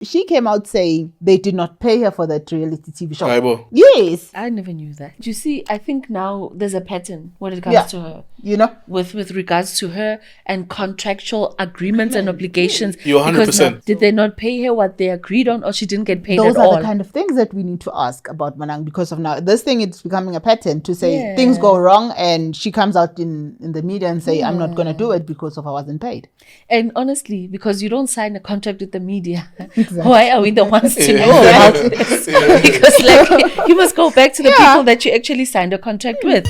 she came out saying they did not pay her for that reality TV show. Aibo. Yes. I never knew that. You see, I think now there's a pattern when it comes to her. You know? With regards to her and contractual agreements and obligations. You're 100%. Because now, did they not pay her what they agreed on, or she didn't get paid Those at are all? the kind of things that we need to ask about Bonang, because of now this thing is becoming a pattern to say things go wrong and she comes out in the media and say, I'm not going to do it because of I wasn't paid. And honestly, because you don't sign a contract with the media, why are we the ones to know about this? Because like you must go back to the people that you actually signed a contract with.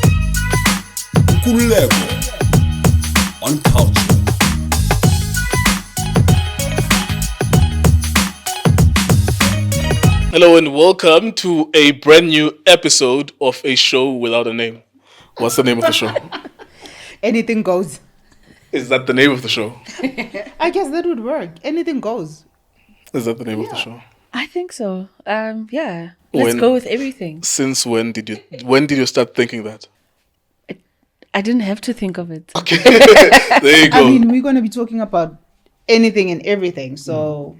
Nkululeko on Cultr. Hello and welcome to a brand new episode of a show without a name. What's the name of the show? Anything goes. Is that the name of the show? I guess that would work. Anything goes. Is that the name of the show? I think so. Let's go with everything. Since when did you start thinking that? I didn't have to think of it. Okay. There you go. I mean, we're going to be talking about anything and everything. So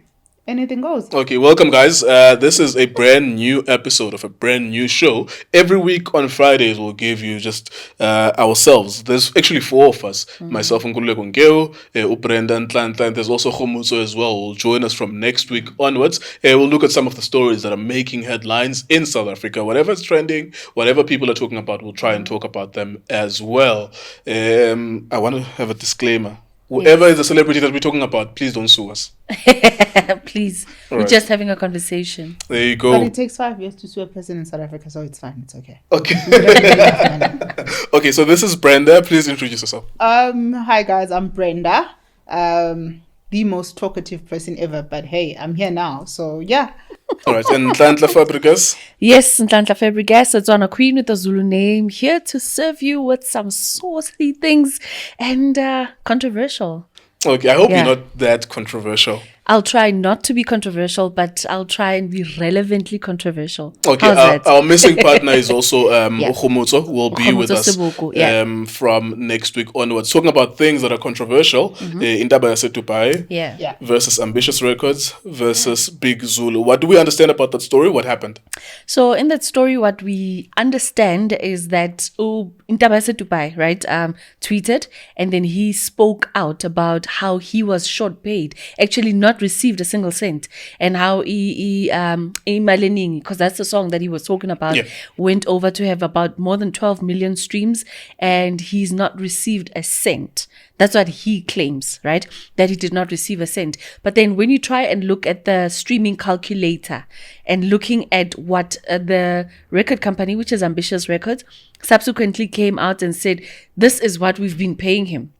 anything goes. Okay, welcome guys. This is a brand new episode of a brand new show. Every week on Fridays we'll give you just ourselves. There's actually four of us. Myself, Nkululeko, Ubrenda and Tlantlan. There's also Khomutso as well. Will join us from next week onwards. We'll look at some of the stories that are making headlines in South Africa. Whatever's trending, whatever people are talking about, we'll try and talk about them as well. I want to have a disclaimer. Whoever is a celebrity that we're talking about, please don't sue us. Please. All We're right. just having a conversation. There you go. But it takes 5 years to sue a person in South Africa, so it's fine. It's okay. Okay. Okay, so this is Brenda. Please introduce yourself. Hi guys, I'm Brenda. The most talkative person ever, but hey, I'm here now. So yeah. All right, and Tlantla Fabregas. Yes, Nhlanhla Fabregas, it's on a queen with a Zulu name, here to serve you with some saucy things and controversial. Okay, I hope you're not that controversial. I'll try not to be controversial, but I'll try and be relevantly controversial. Okay, How's that? our missing partner is also Khomutso, who will be with us Seboko, from next week onwards. Talking about things that are controversial. Intaba, YaseDubai Yeah. versus Ambitious Records versus Big Zulu. What do we understand about that story? What happened? So in that story, what we understand is that Intaba YaseDubai, right, tweeted, and then he spoke out about how he was short paid, actually not received a single cent, and how because that's the song that he was talking about, went over to have about more than 12 million streams, and he's not received a cent. That's what he claims, right? That he did not receive a cent. But then when you try and look at the streaming calculator and looking at what the record company, which is Ambitious Records, subsequently came out and said, this is what we've been paying him.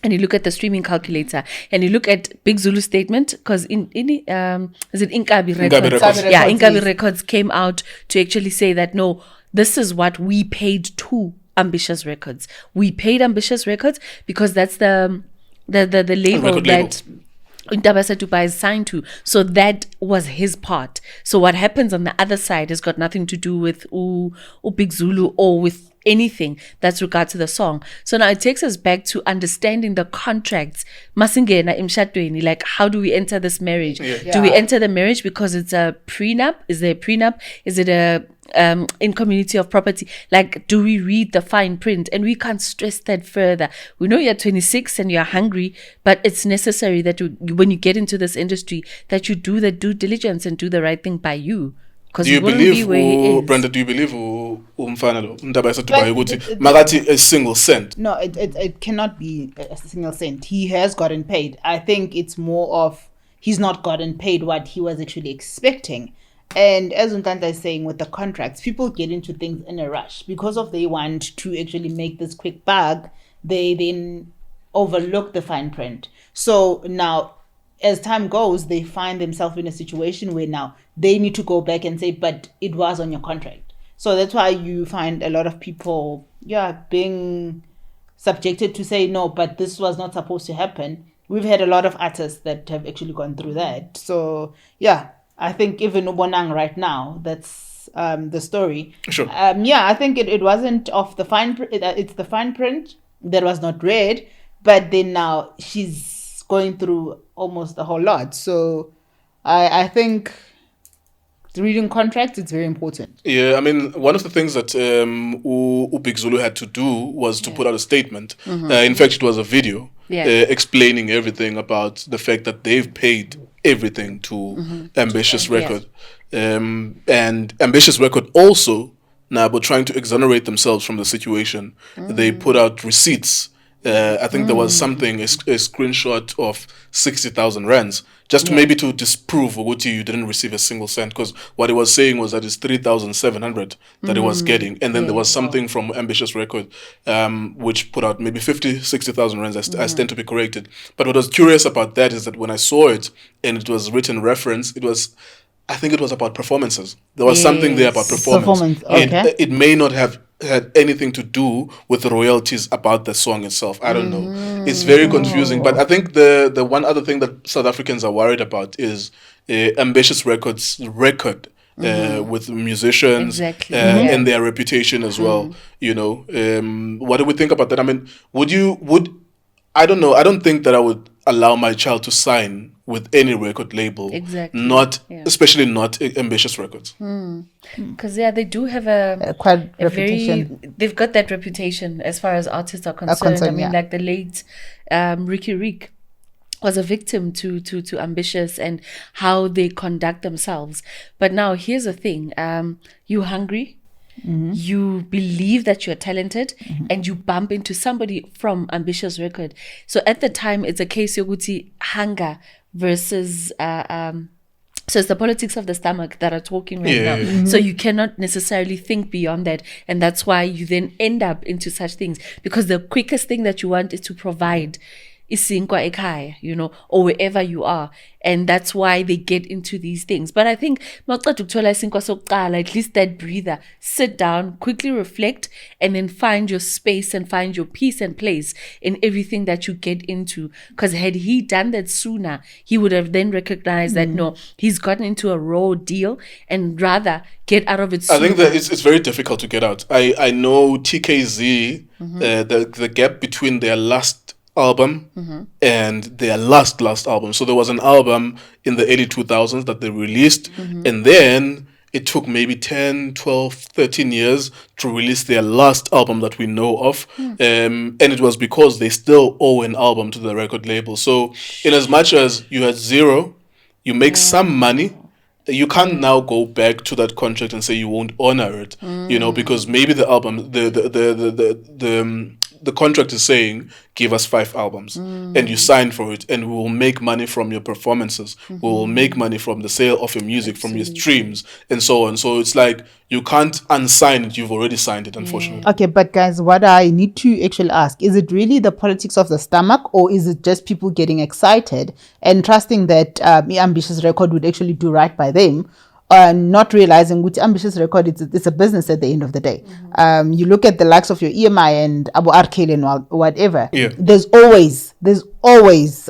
And you look at the streaming calculator and you look at Big Zulu's statement, because is it Inkabi Records? Yeah, Inkabi Records came out to actually say that, no, this is what we paid to Ambitious Records. We paid Ambitious Records because that's the label that Intaba YaseDubai is signed to. So that was his part. So what happens on the other side has got nothing to do with Big Zulu or with anything that's regard to the song. So now it takes us back to understanding the contracts. Masingena imshadweni, like how do we enter this marriage? Do we enter the marriage because it's a prenup? Is there a prenup? Is it a in community of property? Like, do we read the fine print? And we can't stress that further. We know you're 26 and you're hungry, but it's necessary that when you get into this industry, that you do the due diligence and do the right thing by you. Do you believe, Brenda, do you believe Intaba YaseDubai Magati a single cent? No, it cannot be a single cent. He has gotten paid. I think it's more of he's not gotten paid what he was actually expecting. And as Untanta is saying with the contracts, people get into things in a rush because of they want to actually make this quick bag. They then overlook the fine print. So now, as time goes, they find themselves in a situation where now they need to go back and say, but it was on your contract. So that's why you find a lot of people, being subjected to say, no, but this was not supposed to happen. We've had a lot of artists that have actually gone through that. So, I think even Bonang right now, that's the story. Sure. I think it wasn't off the fine print. It's the fine print that was not read, but then now she's going through almost a whole lot. So I think reading contracts, it's very important. Yeah, I mean, one of the things that Big Zulu had to do was to put out a statement. In fact, it was a video explaining everything about the fact that they've paid everything to Ambitious Record. And Ambitious Record also, now, but trying to exonerate themselves from the situation, they put out receipts. I think there was something, a screenshot of 60,000 rands, just maybe to disprove Uguti you didn't receive a single cent, because what it was saying was that it's 3,700 that it was getting. And then there was something from Ambitious Record, which put out maybe 60,000 rands. I stand to be corrected. But what was curious about that is that when I saw it and it was written reference, I think it was about performances. There was something there about performance. Okay. It may not have had anything to do with the royalties about the song itself. I don't know. It's very confusing. But I think the one other thing that South Africans are worried about is Ambitious Records' record with musicians and their reputation as well. You know, what do we think about that? I mean, I don't know. I don't think that I would allow my child to sign with any record label, especially not Ambitious Records. Because they do have a reputation. They've got that reputation as far as artists are concerned. I mean, like the late Ricky Rick was a victim to Ambitious and how they conduct themselves. But now here's the thing: you're hungry. You believe that you're talented and you bump into somebody from Ambitious Record. So at the time, it's a case yoguti hunger versus so it's the politics of the stomach that are talking right now. So you cannot necessarily think beyond that, and that's why you then end up into such things, because the quickest thing that you want is to provide isinkwa ekhaya, you know, or wherever you are. And that's why they get into these things. But I think at least that breather, sit down, quickly reflect, and then find your space and find your peace and place in everything that you get into. Because had he done that sooner, he would have then recognized that no, he's gotten into a raw deal and rather get out of it sooner. I think that it's very difficult to get out. I know TKZ, the gap between their last album and their last album. So there was an album in the early 2000s that they released, and then it took maybe 10, 12, 13 years to release their last album that we know of. And it was because they still owe an album to the record label. So in as much as you had zero, you make some money, you can't now go back to that contract and say you won't honor it, you know, because maybe the album, the contract is saying, give us 5 albums, and you sign for it, and we will make money from your performances. We will make money from the sale of your music, from your streams, and so on. So it's like, you can't unsign it. You've already signed it, unfortunately. Okay, but guys, what I need to actually ask, is it really the politics of the stomach, or is it just people getting excited and trusting that Ambitious Record would actually do right by them? Not realizing which Ambitious Record, it's a business at the end of the day. You look at the likes of your EMI and Abu Arkele and whatever. There's always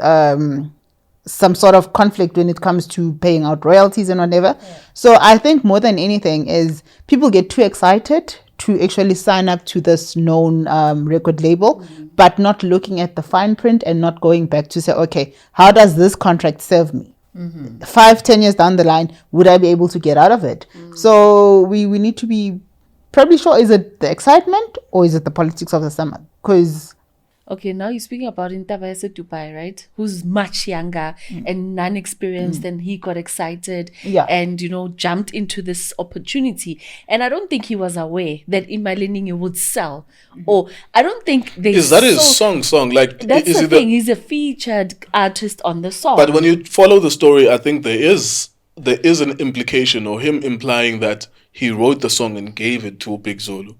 some sort of conflict when it comes to paying out royalties and whatever. So I think more than anything is people get too excited to actually sign up to this known record label, but not looking at the fine print and not going back to say, okay, how does this contract serve me? 5-10 years down the line, would I be able to get out of it? So we need to be probably sure, is it the excitement or is it the politics of the stomach? Because okay, now you're speaking about Intaba YaseDubai, right? Who's much younger and non-experienced, and he got excited and, you know, jumped into this opportunity. And I don't think he was aware that Imaleningi would sell. Or I don't think they Is that his song? Like, that's the thing. He's a featured artist on the song. But when you follow the story, I think there is an implication, or him implying that he wrote the song and gave it to Big Zulu.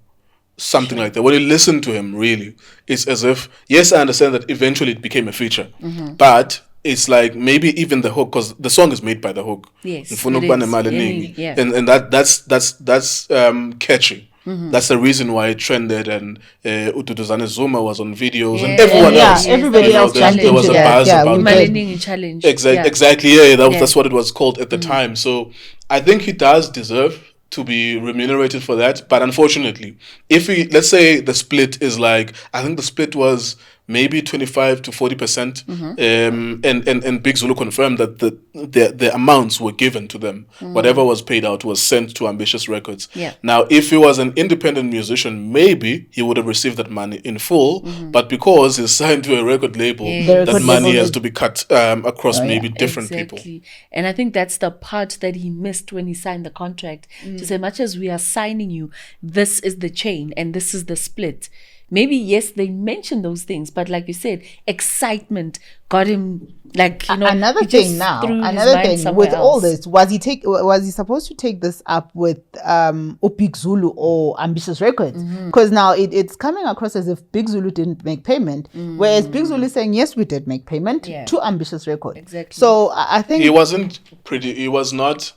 Something like that. When you listen to him, really, it's as if, yes, I understand that eventually it became a feature, but it's like maybe even the hook, because the song is made by the hook. Yes, and that's catchy. That's the reason why it trended, and Utuduzane Zuma was on videos, and everyone else. Everybody else there was a buzz about Imaleningi challenge. Exactly. That's what it was called at the time. So I think he does deserve to be remunerated for that, but unfortunately, if let's say the split is like, I think the split was maybe 25 to 40%. And Big Zulu confirmed that the amounts were given to them. Whatever was paid out was sent to Ambitious Records. Yeah. Now, if he was an independent musician, maybe he would have received that money in full. But because he's signed to a record label, Yeah. that money has to be cut across maybe different people. And I think that's the part that he missed when he signed the contract. To say, much as we are signing you, this is the chain and this is the split. Maybe, yes, they mentioned those things, but like you said, excitement got him, like, you know. Another he just thing now, threw his another mind thing somewhere with all else. this, was he supposed to take this up with Big Zulu or Ambitious Records? Because now it's coming across as if Big Zulu didn't make payment, whereas Big Zulu is saying, yes, we did make payment to Ambitious Records. Exactly. So I think He was not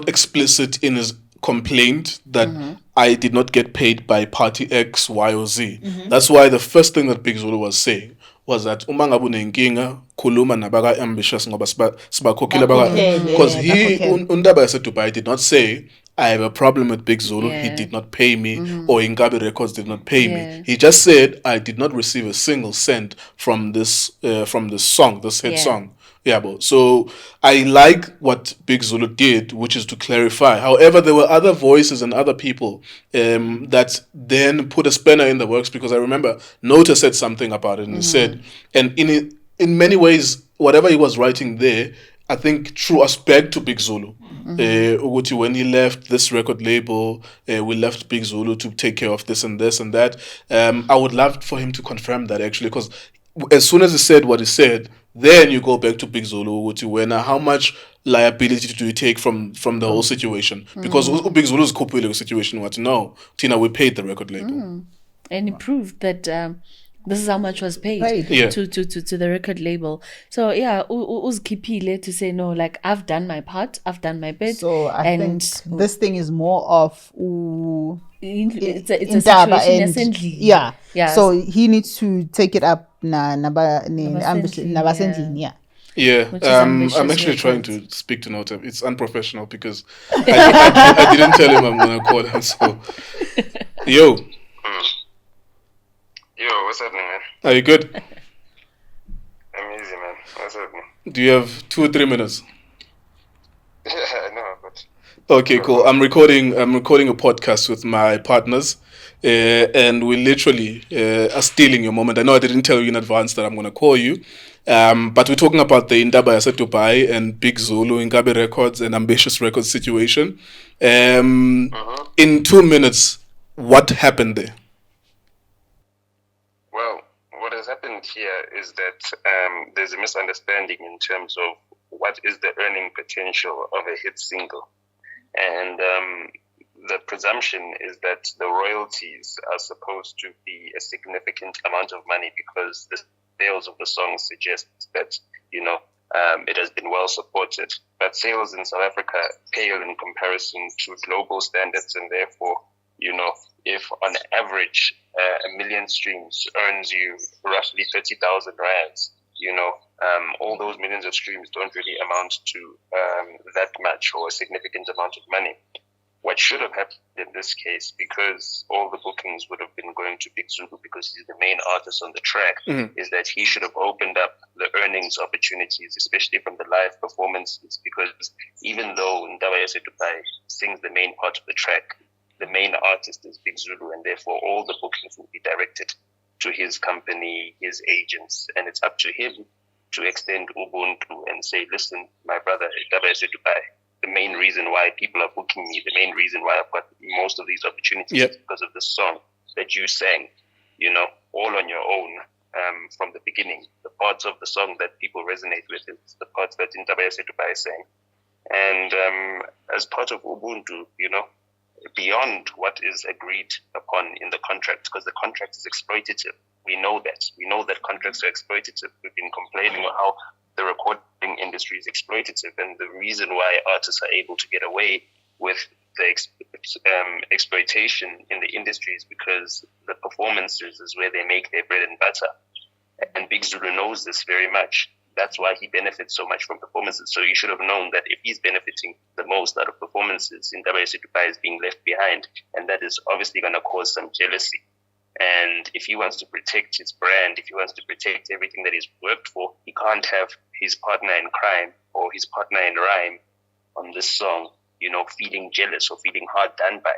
explicit in his complaint that I did not get paid by party X, Y, or Z. That's why the first thing that Big Zulu was saying was that uma ngabe unenkinga khuluma nabaka Ambitious ngoba sibakhokhile Bakhokhele, because he bakhokhele. Intaba YaseDubai did not say I have a problem with Big Zulu. He did not pay me, or Inkabi Records did not pay me. He just said I did not receive a single cent from this song, this hit song. Yeah, but so I like what Big Zulu did, which is to clarify. However, there were other voices and other people that then put a spanner in the works, because I remember Nota said something about it, and he said, and in many ways, whatever he was writing there, I think drew us back to Big Zulu. Uguti, when he left this record label, we left Big Zulu to take care of this and this and that. I would love for him to confirm that, actually, because as soon as he said what he said, then you go back to Big Zulu, Uguti, when how much liability do you take from the whole situation? Because Big Zulu's Kupile situation was, no, Tina, we paid the record label. And he proved that this is how much was paid Yeah. to the record label. So yeah, uzkipile to say, no, like, I've done my part, I've done my bit. so. I think this thing is more of it's a Intaba situation and essentially. yeah. So he needs to take it up Nabasendlini, Nabasendlini, yeah. Yeah, Which is Ambitious I'm actually trying Records. to speak to Nota. It's unprofessional because I didn't tell him I'm gonna call him. So, yo, Yo, what's happening, man? are you good? I'm easy, man. What's happening? Do you have 2 or 3 minutes? No, but Okay, cool. I'm recording a podcast with my partners, and we literally are stealing your moment. I know I didn't tell you in advance that I'm going to call you, but we're talking about the Intaba YaseDubai and Big Zulu, Inkabi Records, and Ambitious Records situation. In 2 minutes, what happened there? well, what has happened here is that there's a misunderstanding in terms of what is the earning potential of a hit single, and the presumption is that the royalties are supposed to be a significant amount of money because the sales of the song suggest that, you know, it has been well supported. But sales in South Africa pale in comparison to global standards, and therefore, you know, if on average 1 million streams earns you roughly 30,000 rands, you know, all those millions of streams don't really amount to that much or a significant amount of money. What should have happened in this case, because all the bookings would have been going to Big Zulu because he's the main artist on the track, is that he should have opened up the earnings opportunities, especially from the live performances, because even though Intaba YaseDubai sings the main part of the track, the main artist is Big Zulu, and therefore all the bookings will be directed to his company, his agents, and it's up to him to extend Ubuntu and say, listen, my brother, Intaba YaseDubai, the main reason why people are booking me, the main reason why I've got most of these opportunities is because of the song that you sang, you know, all on your own from the beginning. The parts of the song that people resonate with is the parts that Intaba YaseDubai sang. And as part of Ubuntu, you know, beyond what is agreed upon in the contract, because the contract is exploitative. We know that. We know that contracts are exploitative. We've been complaining about how the recording industry is exploitative, and the reason why artists are able to get away with the exploitation in the industry is because the performances is where they make their bread and butter. And Big Zulu knows this very much. That's why he benefits so much from performances. So you should have known that if he's benefiting the most out of performances, Intaba YaseDubai is being left behind, and that is obviously going to cause some jealousy. And if he wants to protect his brand, if he wants to protect everything that he's worked for, he can't have his partner in crime or his partner in rhyme on this song, feeling jealous or feeling hard done by.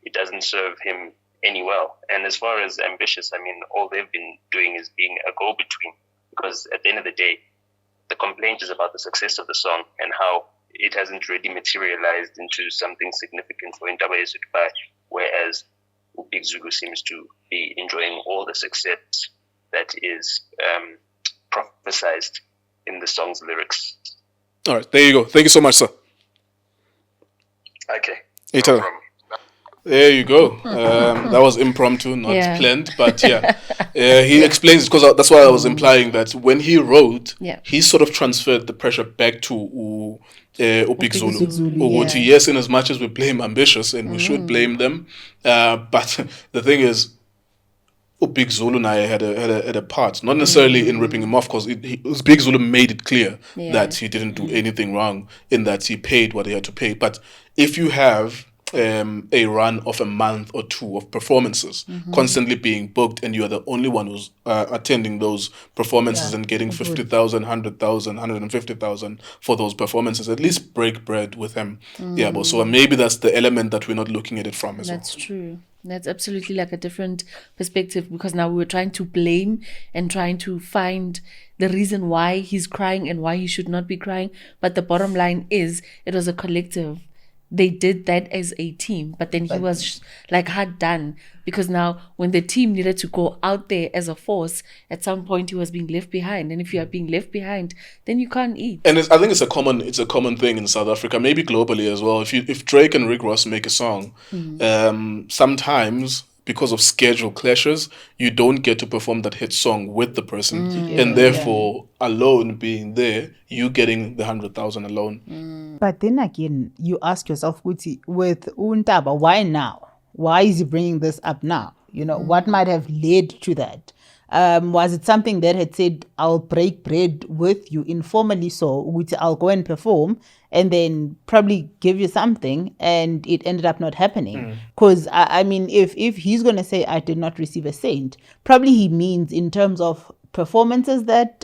It doesn't serve him any well. And as far as Ambitious, all they've been doing is being a go-between, because at the end of the day, the complaint is about the success of the song and how it hasn't really materialized into something significant for Intaba YaseDubai, whereas Big Zulu seems to be enjoying all the success that is prophesized in the song's lyrics. All right, there you go. Thank you so much, sir. Okay. Hey, No problem. there you go. That was impromptu, not planned, but he explains, because that's why I was implying that when he wrote, he sort of transferred the pressure back to Big Zulu. Yes, in as much as we blame Ambitious, and we should blame them, but the thing is, Big Zulu and I had a part, not necessarily in ripping him off, because Big Zulu made it clear that he didn't do anything wrong, in that he paid what he had to pay. But if you have a run of a month or two of performances constantly being booked, and you are the only one who's attending those performances and getting 50,000, 100,000, 150,000 for those performances, at least break bread with him. But so maybe that's the element that we're not looking at it from as well. That's true. That's absolutely like a different perspective, because now we were trying to blame and trying to find the reason why he's crying and why he should not be crying. But the bottom line is, it was a collective. They did that as a team, but then he was like hard done, because now when the team needed to go out there as a force, at some point he was being left behind, and if you are being left behind, then you can't eat. And I think it's a common thing in South Africa, maybe globally as well. If Drake and Rick Ross make a song, sometimes because of schedule clashes, you don't get to perform that hit song with the person, and therefore alone being there, you getting the 100,000 alone. But then again, you ask yourself, Kuti, with Intaba, why now? Why is he bringing this up now? What might have led to that? Was it something that had said, I'll break bread with you informally, so I'll go and perform and then probably give you something, and it ended up not happening? Because, if he's going to say, I did not receive a cent, probably he means in terms of performances that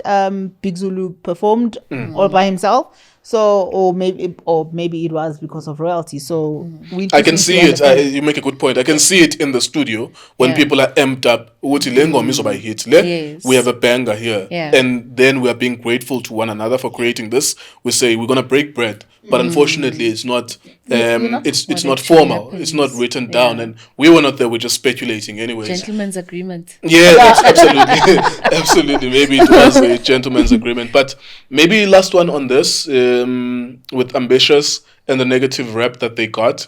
Big Zulu performed all by himself. So, or maybe it was because of royalties. So I can see it. You make a good point. I can see it in the studio when people are amped up. Yes. We have a banger here, Yeah. and then we are being grateful to one another for creating this. We say we're gonna break bread, but unfortunately, it's not. It's not formal. happens. It's not written down, and we were not there. We're just speculating, anyways. Gentleman's agreement. Yeah, absolutely. Absolutely. Maybe it was a gentleman's agreement. But maybe last one on this, with Ambitious and the negative rep that they got.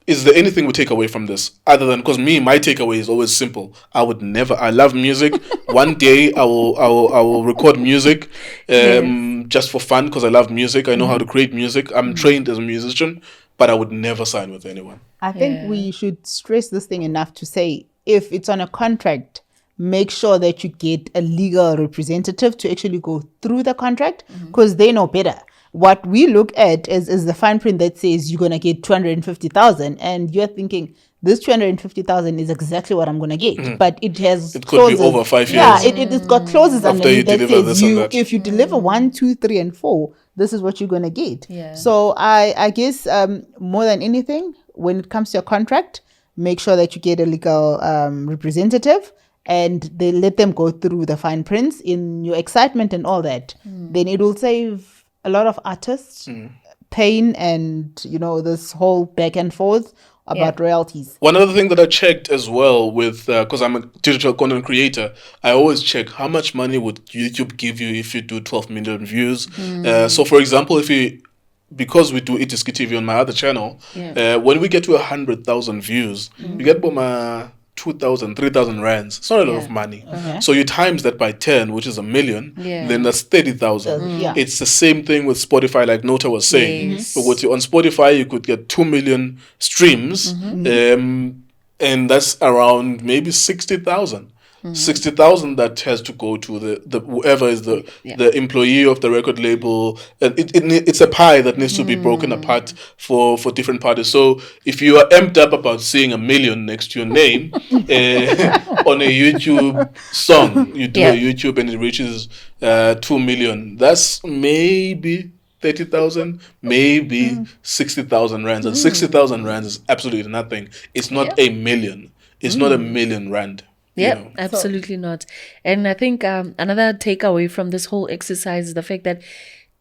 Is there anything we take away from this? Other than, because my takeaway is always simple. I love music. One day I will record music just for fun, because I love music. I know how to create music. I'm trained as a musician, but I would never sign with anyone. I think we should stress this thing enough to say, if it's on a contract, make sure that you get a legal representative to actually go through the contract, because they know better. What we look at is the fine print that says you're going to get 250,000, and you're thinking, this 250,000 is exactly what I'm going to get. But it has could be over 5 years. Yeah, it's got clauses After you underneath that deliver says this and that. if you deliver 1, 2, 3, and 4, this is what you're going to get. Yeah. So I guess more than anything, when it comes to your contract, make sure that you get a legal representative, and they let them go through the fine prints in your excitement and all that. Then it will save a lot of artists pain and this whole back and forth about royalties. One other thing that I checked as well with, because I'm a digital content creator, I always check how much money would YouTube give you if you do 12 million views. So for example, because we do Itiski TV on my other channel, when we get to 100,000 views, we get 2,000, 3,000 rands. It's not a lot of money. So you times that by 10, which is 1 million, then that's 30,000. It's the same thing with Spotify, like Nota was saying. Yes. But on Spotify, you could get 2 million streams, and that's around maybe 60,000. 60,000 that has to go to the whoever is the employee of the record label. And it's a pie that needs to be broken apart for different parties. So if you are amped up about seeing 1 million next to your name on a YouTube song, you do a YouTube and it reaches 2 million. That's maybe 30,000, maybe 60,000 rands. And 60,000 rands is absolutely nothing. It's not a million. It's not 1 million rand. Yeah, absolutely not. And I think another takeaway from this whole exercise is the fact that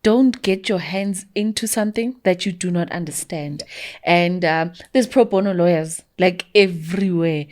don't get your hands into something that you do not understand. And there's pro bono lawyers like everywhere,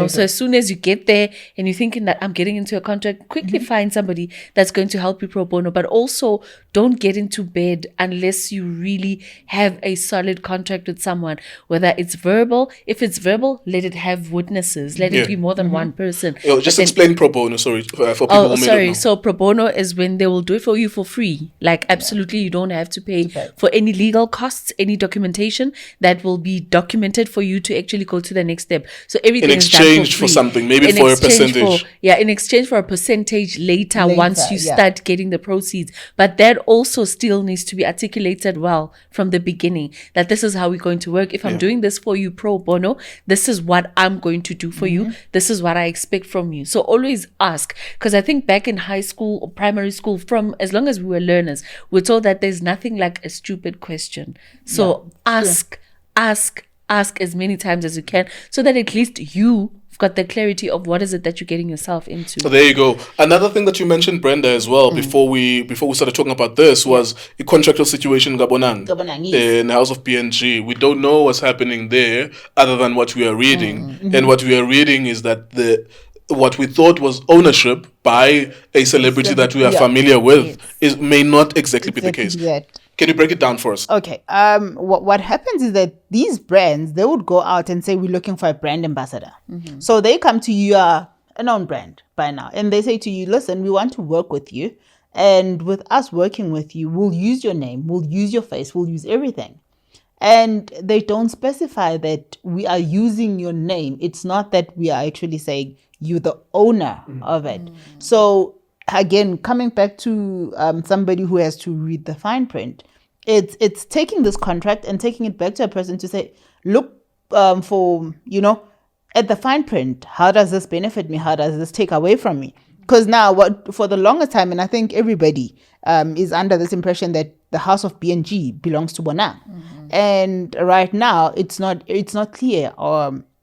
So as soon as you get there and you're thinking that I'm getting into a contract, quickly find somebody that's going to help you pro bono. But also don't get into bed unless you really have a solid contract with someone, whether it's verbal. If it's verbal, let it have witnesses. Let it be more than one person. Just explain pro bono, sorry, for people who may not know. So pro bono is when they will do it for you for free. Like absolutely, you don't have to pay for any legal costs, any documentation that will be documented for you to actually go to the next step. So everything in exchange for something, maybe for a percentage. In exchange for a percentage later once you start getting the proceeds. But that also still needs to be articulated well from the beginning, that this is how we're going to work. If I'm doing this for you pro bono, this is what I'm going to do for you. This is what I expect from you. So always ask, because I think back in high school or primary school, from as long as we were learners, we're told that there's nothing like a stupid question. So ask as many times as you can, so that at least you've got the clarity of what is it that you're getting yourself into. So there you go. Another thing that you mentioned, Brenda, as well, before we started talking about this, was the contractual situation in Bonang, in the House of BNG. We don't know what's happening there other than what we are reading. And what we are reading is that what we thought was ownership by a celebrity that we are familiar with may not exactly be the case. Can you break it down for us? Okay. What happens is that these brands, they would go out and say, we're looking for a brand ambassador. So they come to you, you are a known brand by now. And they say to you, listen, we want to work with you. And with us working with you, we'll use your name, we'll use your face, we'll use everything. And they don't specify that we are using your name. It's not that we are actually saying you're the owner of it. So again, coming back to somebody who has to read the fine print, it's taking this contract and taking it back to a person to say, look for, at the fine print, how does this benefit me? How does this take away from me? Because now, for the longest time, and I think everybody is under this impression that the House of BNG belongs to Bonang. And right now, it's not clear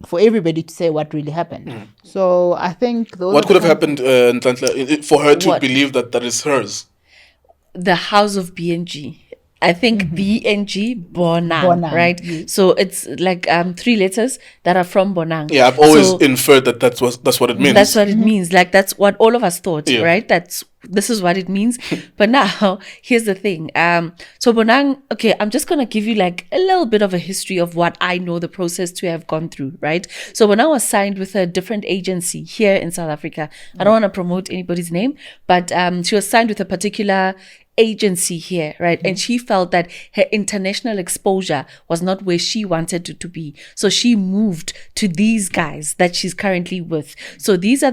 for everybody to say what really happened. So I think what could have happened, Nhlanhla, for her to believe that is hers? The House of BNG. I think BNG, Bonang, right? Yes. So it's like 3 letters that are from Bonang. Yeah, I've always inferred that's what it means. That's what it means. Like that's what all of us thought, right? This is what it means. But now, here's the thing. So Bonang, okay, I'm just going to give you like a little bit of a history of what I know the process to have gone through, right? So Bonang was signed with a different agency here in South Africa. I don't want to promote anybody's name, but she was signed with a particular agency here, right? And she felt that her international exposure was not where she wanted it to be. So she moved to these guys that she's currently with. So these are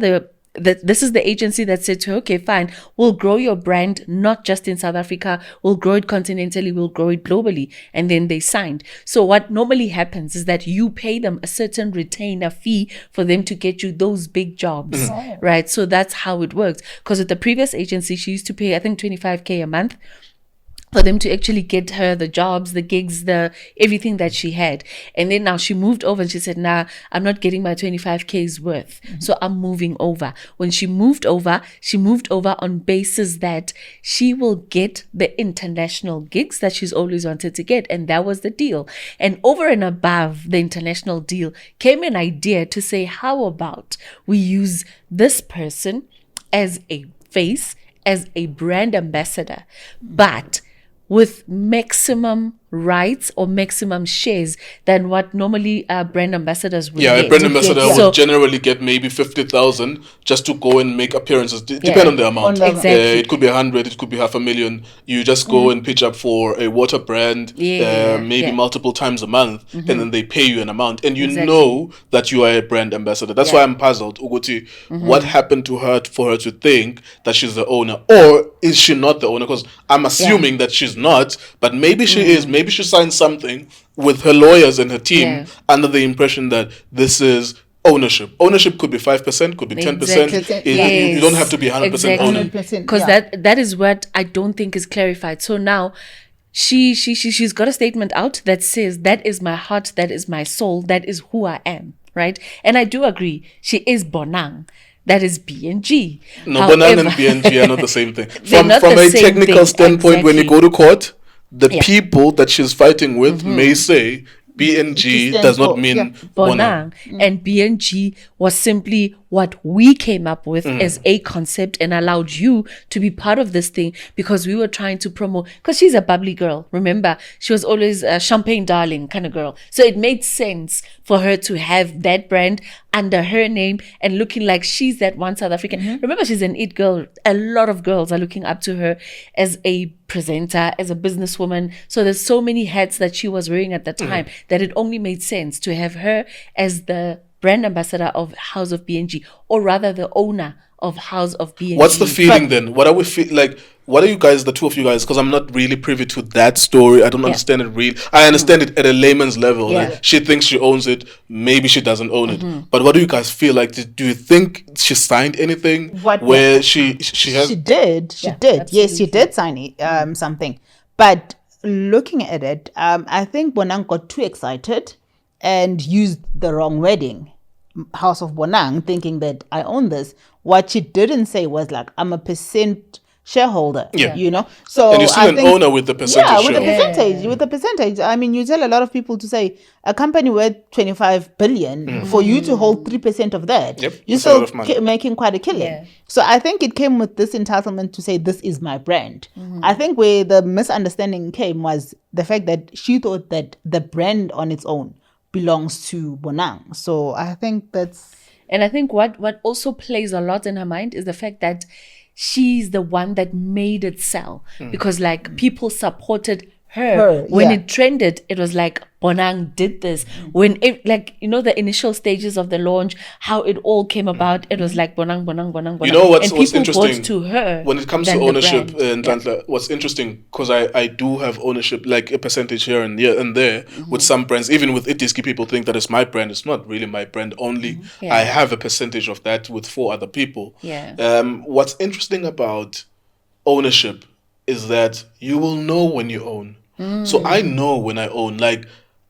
this is the agency that said to her, okay, fine, we'll grow your brand, not just in South Africa, we'll grow it continentally, we'll grow it globally. And then they signed. So what normally happens is that you pay them a certain retainer fee for them to get you those big jobs, right? So that's how it works. Because with the previous agency, she used to pay, I think, 25K a month for them to actually get her the jobs, the gigs, the everything that she had. And then now she moved over and she said, nah, I'm not getting my 25K's worth. So I'm moving over. When she moved over on basis that she will get the international gigs that she's always wanted to get. And that was the deal. And over and above the international deal came an idea to say, how about we use this person as a face, as a brand ambassador, but with maximum rights or maximum shares than what normally brand ambassadors would Yeah, get. a brand ambassador So- would generally get maybe 50,000 just to go and make appearances. Depend on the amount. Exactly. It could be 100, it could be 500,000. You just go and pitch up for a water brand, maybe multiple times a month, and then they pay you an amount, and you know that you are a brand ambassador. That's why I'm puzzled. Uguti, what happened to her for her to think that she's the owner, or is she not the owner? Because I'm assuming that she's not, but maybe she is. Maybe she signed something with her lawyers and her team under the impression that this is ownership. Ownership could be 5%, could be 10%. You don't have to be 100% owner. Because that is what I don't think is clarified. So now she's got a statement out that says, that is my heart, that is my soul, that is who I am, right? And I do agree, she is Bonang. That is BNG. No, Bonang and BNG are not the same thing. From not a the same technical thing, standpoint, when you exactly. go to court, the people that she's fighting with may say BNG does not mean Bonang. And BNG was simply what we came up with as a concept and allowed you to be part of this thing because we were trying to promote, because she's a bubbly girl. Remember, she was always a champagne darling kind of girl. So it made sense for her to have that brand under her name and looking like she's that one South African. Remember, she's an it girl. A lot of girls are looking up to her as a presenter, as a businesswoman. So there's so many hats that she was wearing at the time that it only made sense to have her as the brand ambassador of House of BNG, or rather the owner of House of BNG. What's the feeling then? What are we like? What are you guys, the two of you guys? Because I'm not really privy to that story. I don't understand it really. I understand it at a layman's level. Like, she thinks she owns it. Maybe she doesn't own it. But what do you guys feel like? Do you think she signed anything where she has? She did. She did. Yes, she did sign it, something. But looking at it, I think Bonang got too excited and used the wrong wording. House of Bonang, thinking that I own this. What she didn't say was like, I'm a percent shareholder, you know. So and you're still an owner with the percentage. Yeah, with the percentage. I mean, you tell a lot of people to say a company worth 25 billion for you to hold 3% of that. You're still making quite a killing. So I think it came with this entitlement to say this is my brand. I think where the misunderstanding came was the fact that she thought that the brand on its own belongs to Bonang. So I think that's... And I think what also plays a lot in her mind is the fact that she's the one that made it sell. Because like people supported her. When it trended, it was like Bonang did this. When it, like, you know, the initial stages of the launch, how it all came about, it was like Bonang. You know what's interesting bought to her when it comes to ownership, and what's interesting, because I do have ownership, like a percentage here and there with some brands. Even with Itiski, people think that it's my brand. It's not really my brand only. I have a percentage of that with 4 other people. What's interesting about ownership is that you will know when you own. So I know when I own. Like,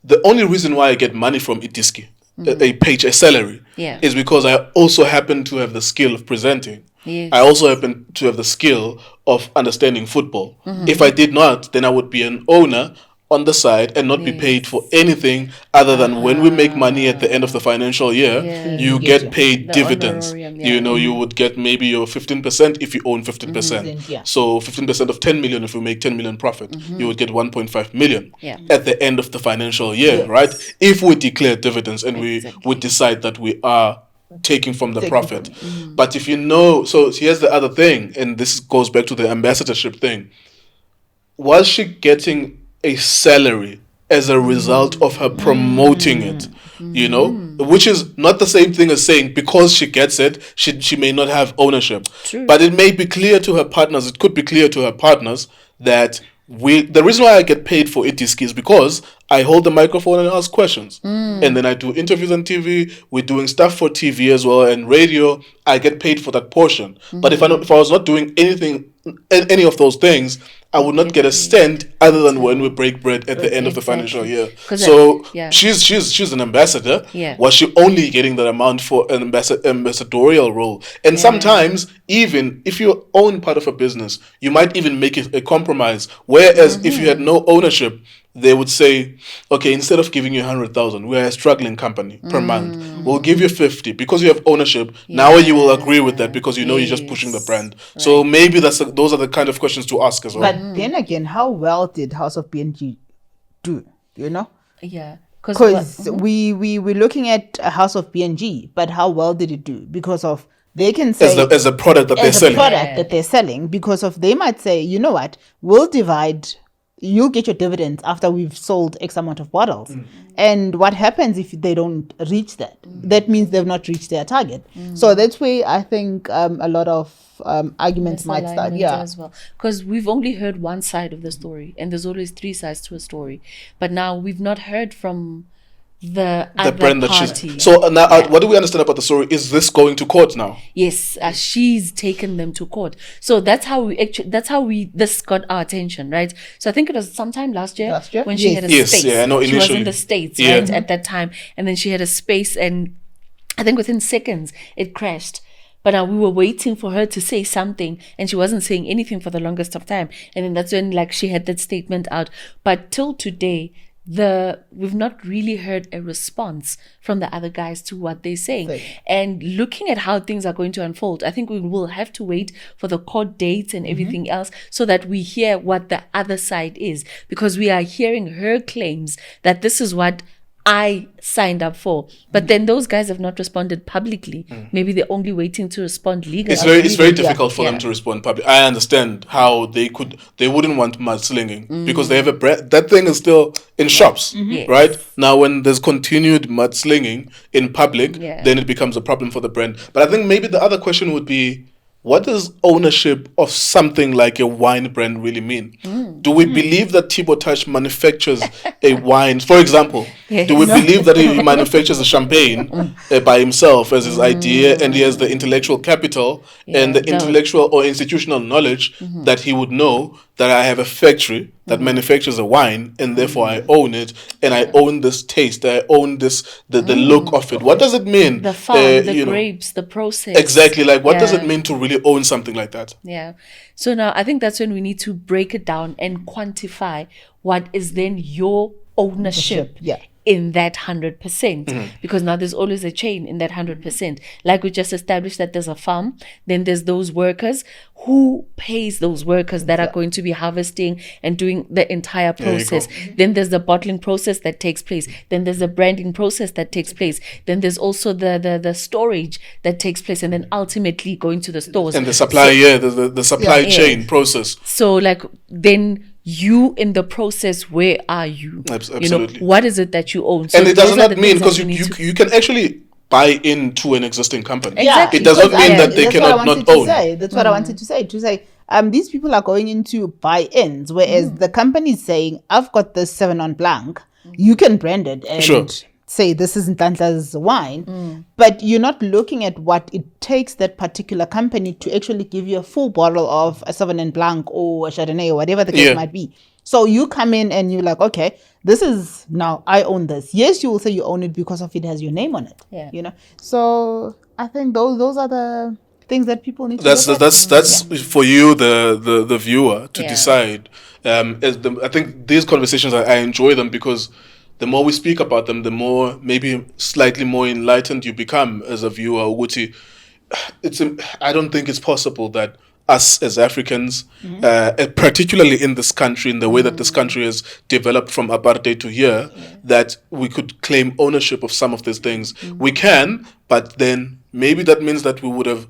the only reason why I get money from Itiski, a salary, is because I also happen to have the skill of presenting. I also happen to have the skill of understanding football. If I did not, then I would be an owner on the side and not be paid for anything other than when we make money at the end of the financial year, you get paid dividends. You know, you would get maybe your 15% if you own 15%. So 15% of 10 million, if we make 10 million profit, you would get 1.5 million at the end of the financial year, right? If we declare dividends and we would decide that we are taking from the profit. But if you know, so here's the other thing, and this goes back to the ambassadorship thing. Was she getting a salary as a result of her promoting it, you know, which is not the same thing as saying because she gets it, she may not have ownership. But it may be clear to her partners, it could be clear to her partners that the reason why I get paid for Itiski is because I hold the microphone and ask questions. And then I do interviews on TV. We're doing stuff for TV as well and radio. I get paid for that portion. But if I was not doing any of those things, I would not get a cent other than when we break bread at the end of the financial year. So she's an ambassador. Was she only getting that amount for an ambassadorial role? And sometimes, even if you own part of a business, you might even make it a compromise. Whereas if you had no ownership, they would say, okay, instead of giving you 100,000, we're a struggling company per month. We'll give you 50 because you have ownership. Now you will agree with that because you know you're just pushing the brand. So maybe those are the kind of questions to ask as well. But then again, how well did House of BNG do? You know, Yeah. because we're looking at a House of BNG, but how well did it do? Because of they can say as a product that they're as a selling. product that they're selling, because of they might say, you know what, we'll divide. You'll get your dividends after we've sold X amount of bottles. And what happens if they don't reach that? That means they've not reached their target. So that's where I think a lot of arguments might start. Misalignment Yeah. as well, because we've only heard one side of the story, and there's always three sides to a story. But now we've not heard from the other brand that party. she's so now what do we understand about the story? Is this going to court now? Yes, she's taken them to court. So that's how this got our attention, right? So I think it was sometime last year when she Yes. had a Yes, space. yeah, I know She was in initially. the States, Yeah. right, at that time, and then she had a space, and I think within seconds it crashed. But now we were waiting for her to say something, and she wasn't saying anything for the longest of time. And then that's when she had that statement out. But till today, we've not really heard a response from the other guys to what they're saying. And looking at how things are going to unfold, I think we will have to wait for the court dates and everything else so that we hear what the other side is, because we are hearing her claims that this is what I signed up for, but then those guys have not responded publicly. Maybe they're only waiting to respond legally. It's very difficult for them to respond publicly. I understand how they wouldn't want mudslinging because they have a brand. That thing is still in shops, right? Now, when there's continued mudslinging in public, then it becomes a problem for the brand. But I think maybe the other question would be, what does ownership of something like a wine brand really mean? Do we believe that Tbose manufactures a wine? For example, do we believe that he manufactures a champagne by himself as his idea, and he has the intellectual capital and the intellectual or institutional knowledge that he would know that I have a factory that manufactures a wine, and therefore I own it, and I own this taste, I own this the look of it? What does it mean? The farm, the grapes, the process. Exactly. Like, what does it mean to really own something like that? Yeah. So now I think that's when we need to break it down and quantify what is then your ownership in that 100%. Because now there's always a chain in that 100%. Like we just established that there's a farm, then there's those workers. Who pays those workers that are going to be harvesting and doing the entire process? Then there's the bottling process that takes place. Then there's the branding process that takes place. Then there's also the storage that takes place, and then ultimately going to the stores. And the supply, the supply chain process. So then you in the process, where are you? Absolutely. You know, what is it that you own? So And it does those are not the mean, things that because we you need can actually buy into an existing company. Exactly. It does not Because mean that they that's what I cannot wanted not to own. say. That's what I wanted to say. To say, these people are going into buy-ins, whereas the company is saying, I've got this 7 on blanc. You can brand it and say this is Ntantla's wine, but you're not looking at what it takes that particular company to actually give you a full bottle of a 7 on blanc or a Chardonnay or whatever the case might be. So you come in and you're like, okay, this is now I own this. Yes, you will say you own it because of it has your name on it. Yeah. You know. So I think those are the things that people need to That's look at. that's for you, the viewer, to decide. I think these conversations, I enjoy them because the more we speak about them, the more maybe slightly more enlightened you become as a viewer. Uguti, I don't think it's possible that us as Africans, particularly in this country, in the way that this country has developed from apartheid to here, that we could claim ownership of some of these things. We can, but then maybe that means that we would have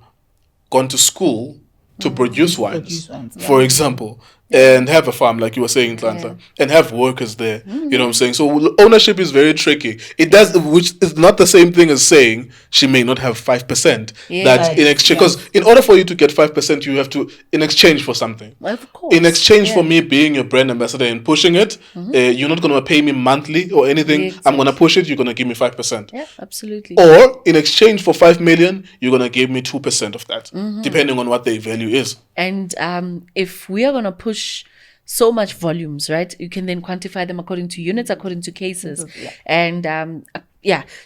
gone to school to produce wines, for example, and have a farm, like you were saying, Tlantla, and have workers there. You know what I'm saying? So ownership is very tricky. It does, which is not the same thing as saying she may not have 5%. That in exchange, because in order for you to get 5%, you have to, in exchange for something. Of course. In exchange for me being your brand ambassador and pushing it, you're not going to pay me monthly or anything. I'm going to push it. You're going to give me 5%. Yeah, absolutely. Or in exchange for 5 million, you're going to give me 2% of that, depending on what their value is. And if we are going to push so much volumes, right, you can then quantify them according to units, according to cases. And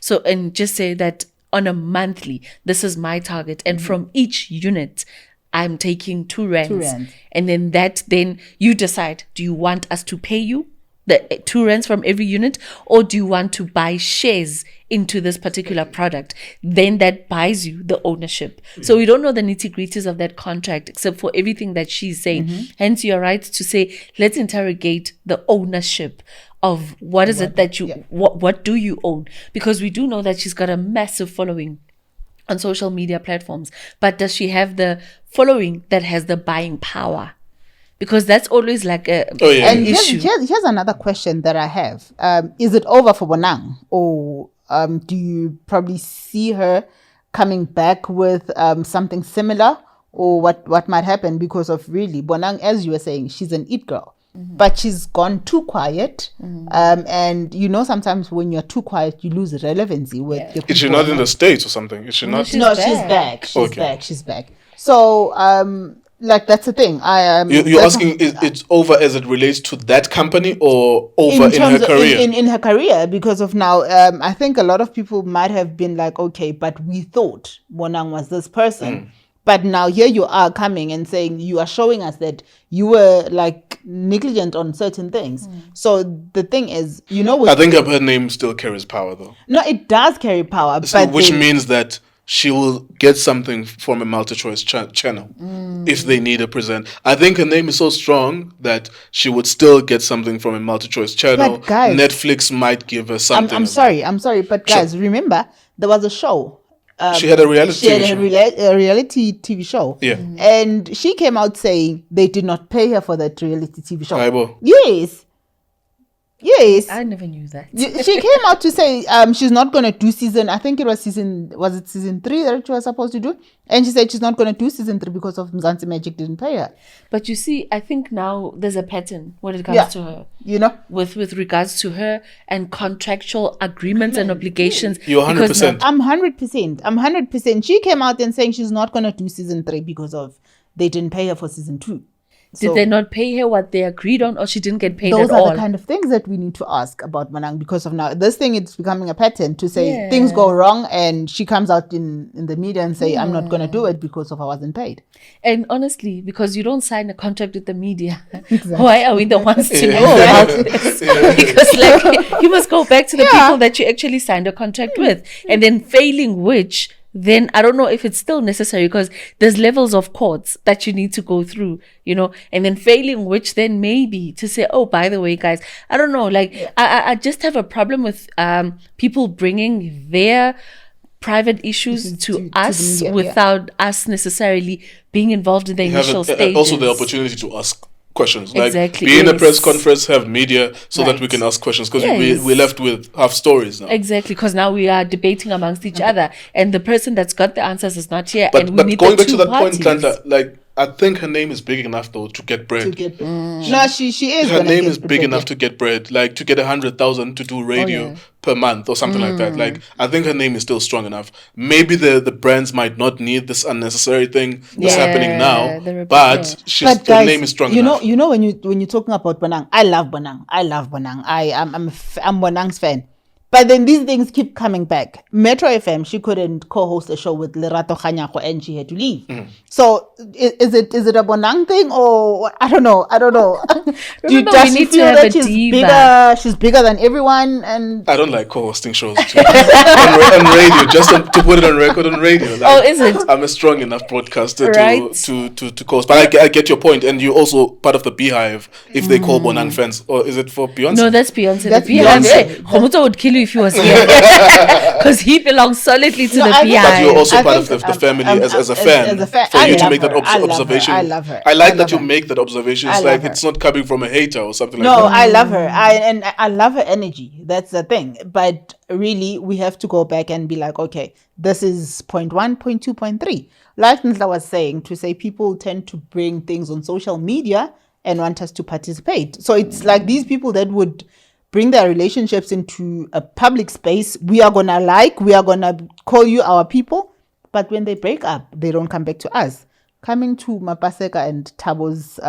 so, and just say that on a monthly, this is my target. And from each unit, I'm taking 2 rands. And then you decide, do you want us to pay you the 2 rands from every unit, or do you want to buy shares into this particular product? Then that buys you the ownership. So we don't know the nitty-gritties of that contract except for everything that she's saying. Hence, you're right to say, let's interrogate the ownership of what is it that you, what do you own? Because we do know that she's got a massive following on social media platforms, but does she have the following that has the buying power? Because that's always like an issue. Here's another question that I have. Is it over for Bonang? Or do you probably see her coming back with something similar? Or what might happen? Because of really, Bonang, as you were saying, she's an it girl. But she's gone too quiet. And you know, sometimes when you're too quiet, you lose relevancy with your people. Is she not in the States or something? Is she not? She's back. She's back. So, like, that's the thing. You're asking, it's over as it relates to that company or over in her career? In her career, because of now, I think a lot of people might have been like, okay, but we thought Bonang was this person. But now here you are coming and saying, you are showing us that you were like negligent on certain things. So the thing is, you know, I think her name still carries power, though. No, it does carry power, but which means that she will get something from a multi-choice channel if they need a present. I think her name is so strong that she would still get something from a multi-choice channel. But guys, Netflix might give her something. I'm sorry, but guys, remember there was a show. She had a reality a reality TV show. Yeah. And she came out saying they did not pay her for that reality TV show. Aibo. Yes. I never knew that. She came out to say she's not going to do season, I think it was season 3 that she was supposed to do? And she said she's not going to do season 3 because of Mzansi Magic didn't pay her. But you see, I think now there's a pattern when it comes to her. You know? With regards to her and contractual agreements and obligations. You're 100%. I'm 100%. She came out and saying she's not going to do season 3 because of they didn't pay her for season 2. Did they not pay her what they agreed on, or she didn't get paid at all? Those are the kind of things that we need to ask about Bonang, because of now this thing, it's becoming a pattern to say things go wrong and she comes out in the media and say, I'm not going to do it because of I wasn't paid. And honestly, because you don't sign a contract with the media, why are we the ones to know about this? Because like you must go back to the people that you actually signed a contract with, and then failing which, then I don't know if it's still necessary, because there's levels of courts that you need to go through, you know, and then failing which, then maybe to say, oh, by the way, guys, I don't know, like I just have a problem with people bringing their private issues to us without us necessarily being involved in the initial stages. Also the opportunity to ask questions, like be in a press conference, have media, so that we can ask questions, because we're left with half stories now. Exactly, because now we are debating amongst each other, and the person that's got the answers is not here. But, and we need going back to that parties. point, Cultr, like I think her name is big enough though to get bread. No, she is. Her name is big enough to get bread, like to get 100,000 to do radio per month or something like that. Like I think her name is still strong enough. Maybe the brands might not need this unnecessary thing that's happening now, but the name is strong enough. You know when you're talking about Bonang, I love Bonang. I'm Bonang's fan. But then these things keep coming back. Metro FM, she couldn't co-host a show with Lerato Kanyako and she had to leave. So is it a Bonang thing, or I don't know. Remember, does we she need feel to have that a she's diva. bigger? She's bigger than everyone, and I don't like co-hosting shows too. on radio, just to put it on record on radio. Like, is it? I'm a strong enough broadcaster Right. to co-host. But I get your point, and you're also part of the Beehive if they call Bonang fans. Or is it for Beyonce? No, that's Beyonce. That's The Beehive. Beyonce. Khomuto would kill you if he was here, because he belongs solidly to the I think- Beehive. But you're also I part think, of the family as a fan. as a fan. For I you to love make that her. I love her. observation. I love her. I like I that love you her. make that observation. I It's love like her. it's not coming from a hater or something No, like that. I love her. I love her energy. That's the thing. But really, we have to go back and be like, okay, this is point 1, point 2, point 3. Like Ntla was saying, to say people tend to bring things on social media and want us to participate. So it's like these people that would bring their relationships into a public space. We are gonna call you our people, but when they break up, they don't come back to us. Coming to Mapaseka and Tbose's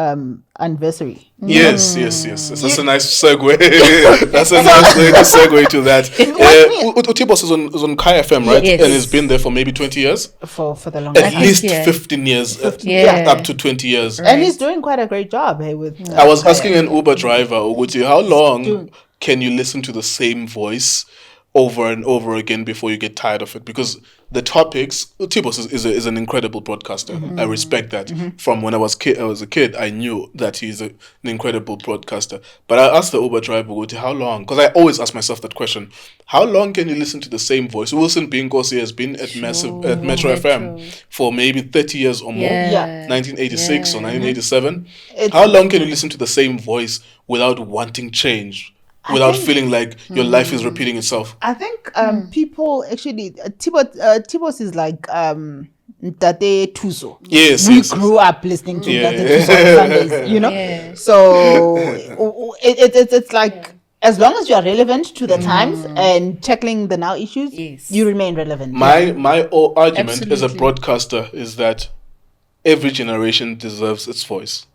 anniversary. Yes. That's a nice segue. That's a nice way to segue to that. Tbose is on Kai FM, right? Yes. And he's been there for maybe 20 years? For the longest At time. least yeah. 15 years. Yeah. Up to 20 years. And he's doing quite a great job. Hey, with I was asking an Uber driver, Uguti, how long can you listen to the same voice over and over again before you get tired of it, because the topics. Tbose is an incredible broadcaster. I respect that. From when I was a kid, I knew that he's an incredible broadcaster. But I asked the Uber driver, how long? Because I always ask myself that question: how long can you listen to the same voice? Wilson Binkosi has been at Metro FM for maybe 30 years or more. Yeah. 1986 or 1987. How long can you listen to the same voice without wanting change? Without feeling like your life is repeating itself. I think people actually Tbose is like Tate Tuso. Yes, we yes, grew up listening to Yeah. Tate Tuso on Sundays, you know. Yeah. So it's like as long as you are relevant to the times and tackling the now issues, Yes. you remain relevant. My argument as a Absolutely. broadcaster is that every generation deserves its voice.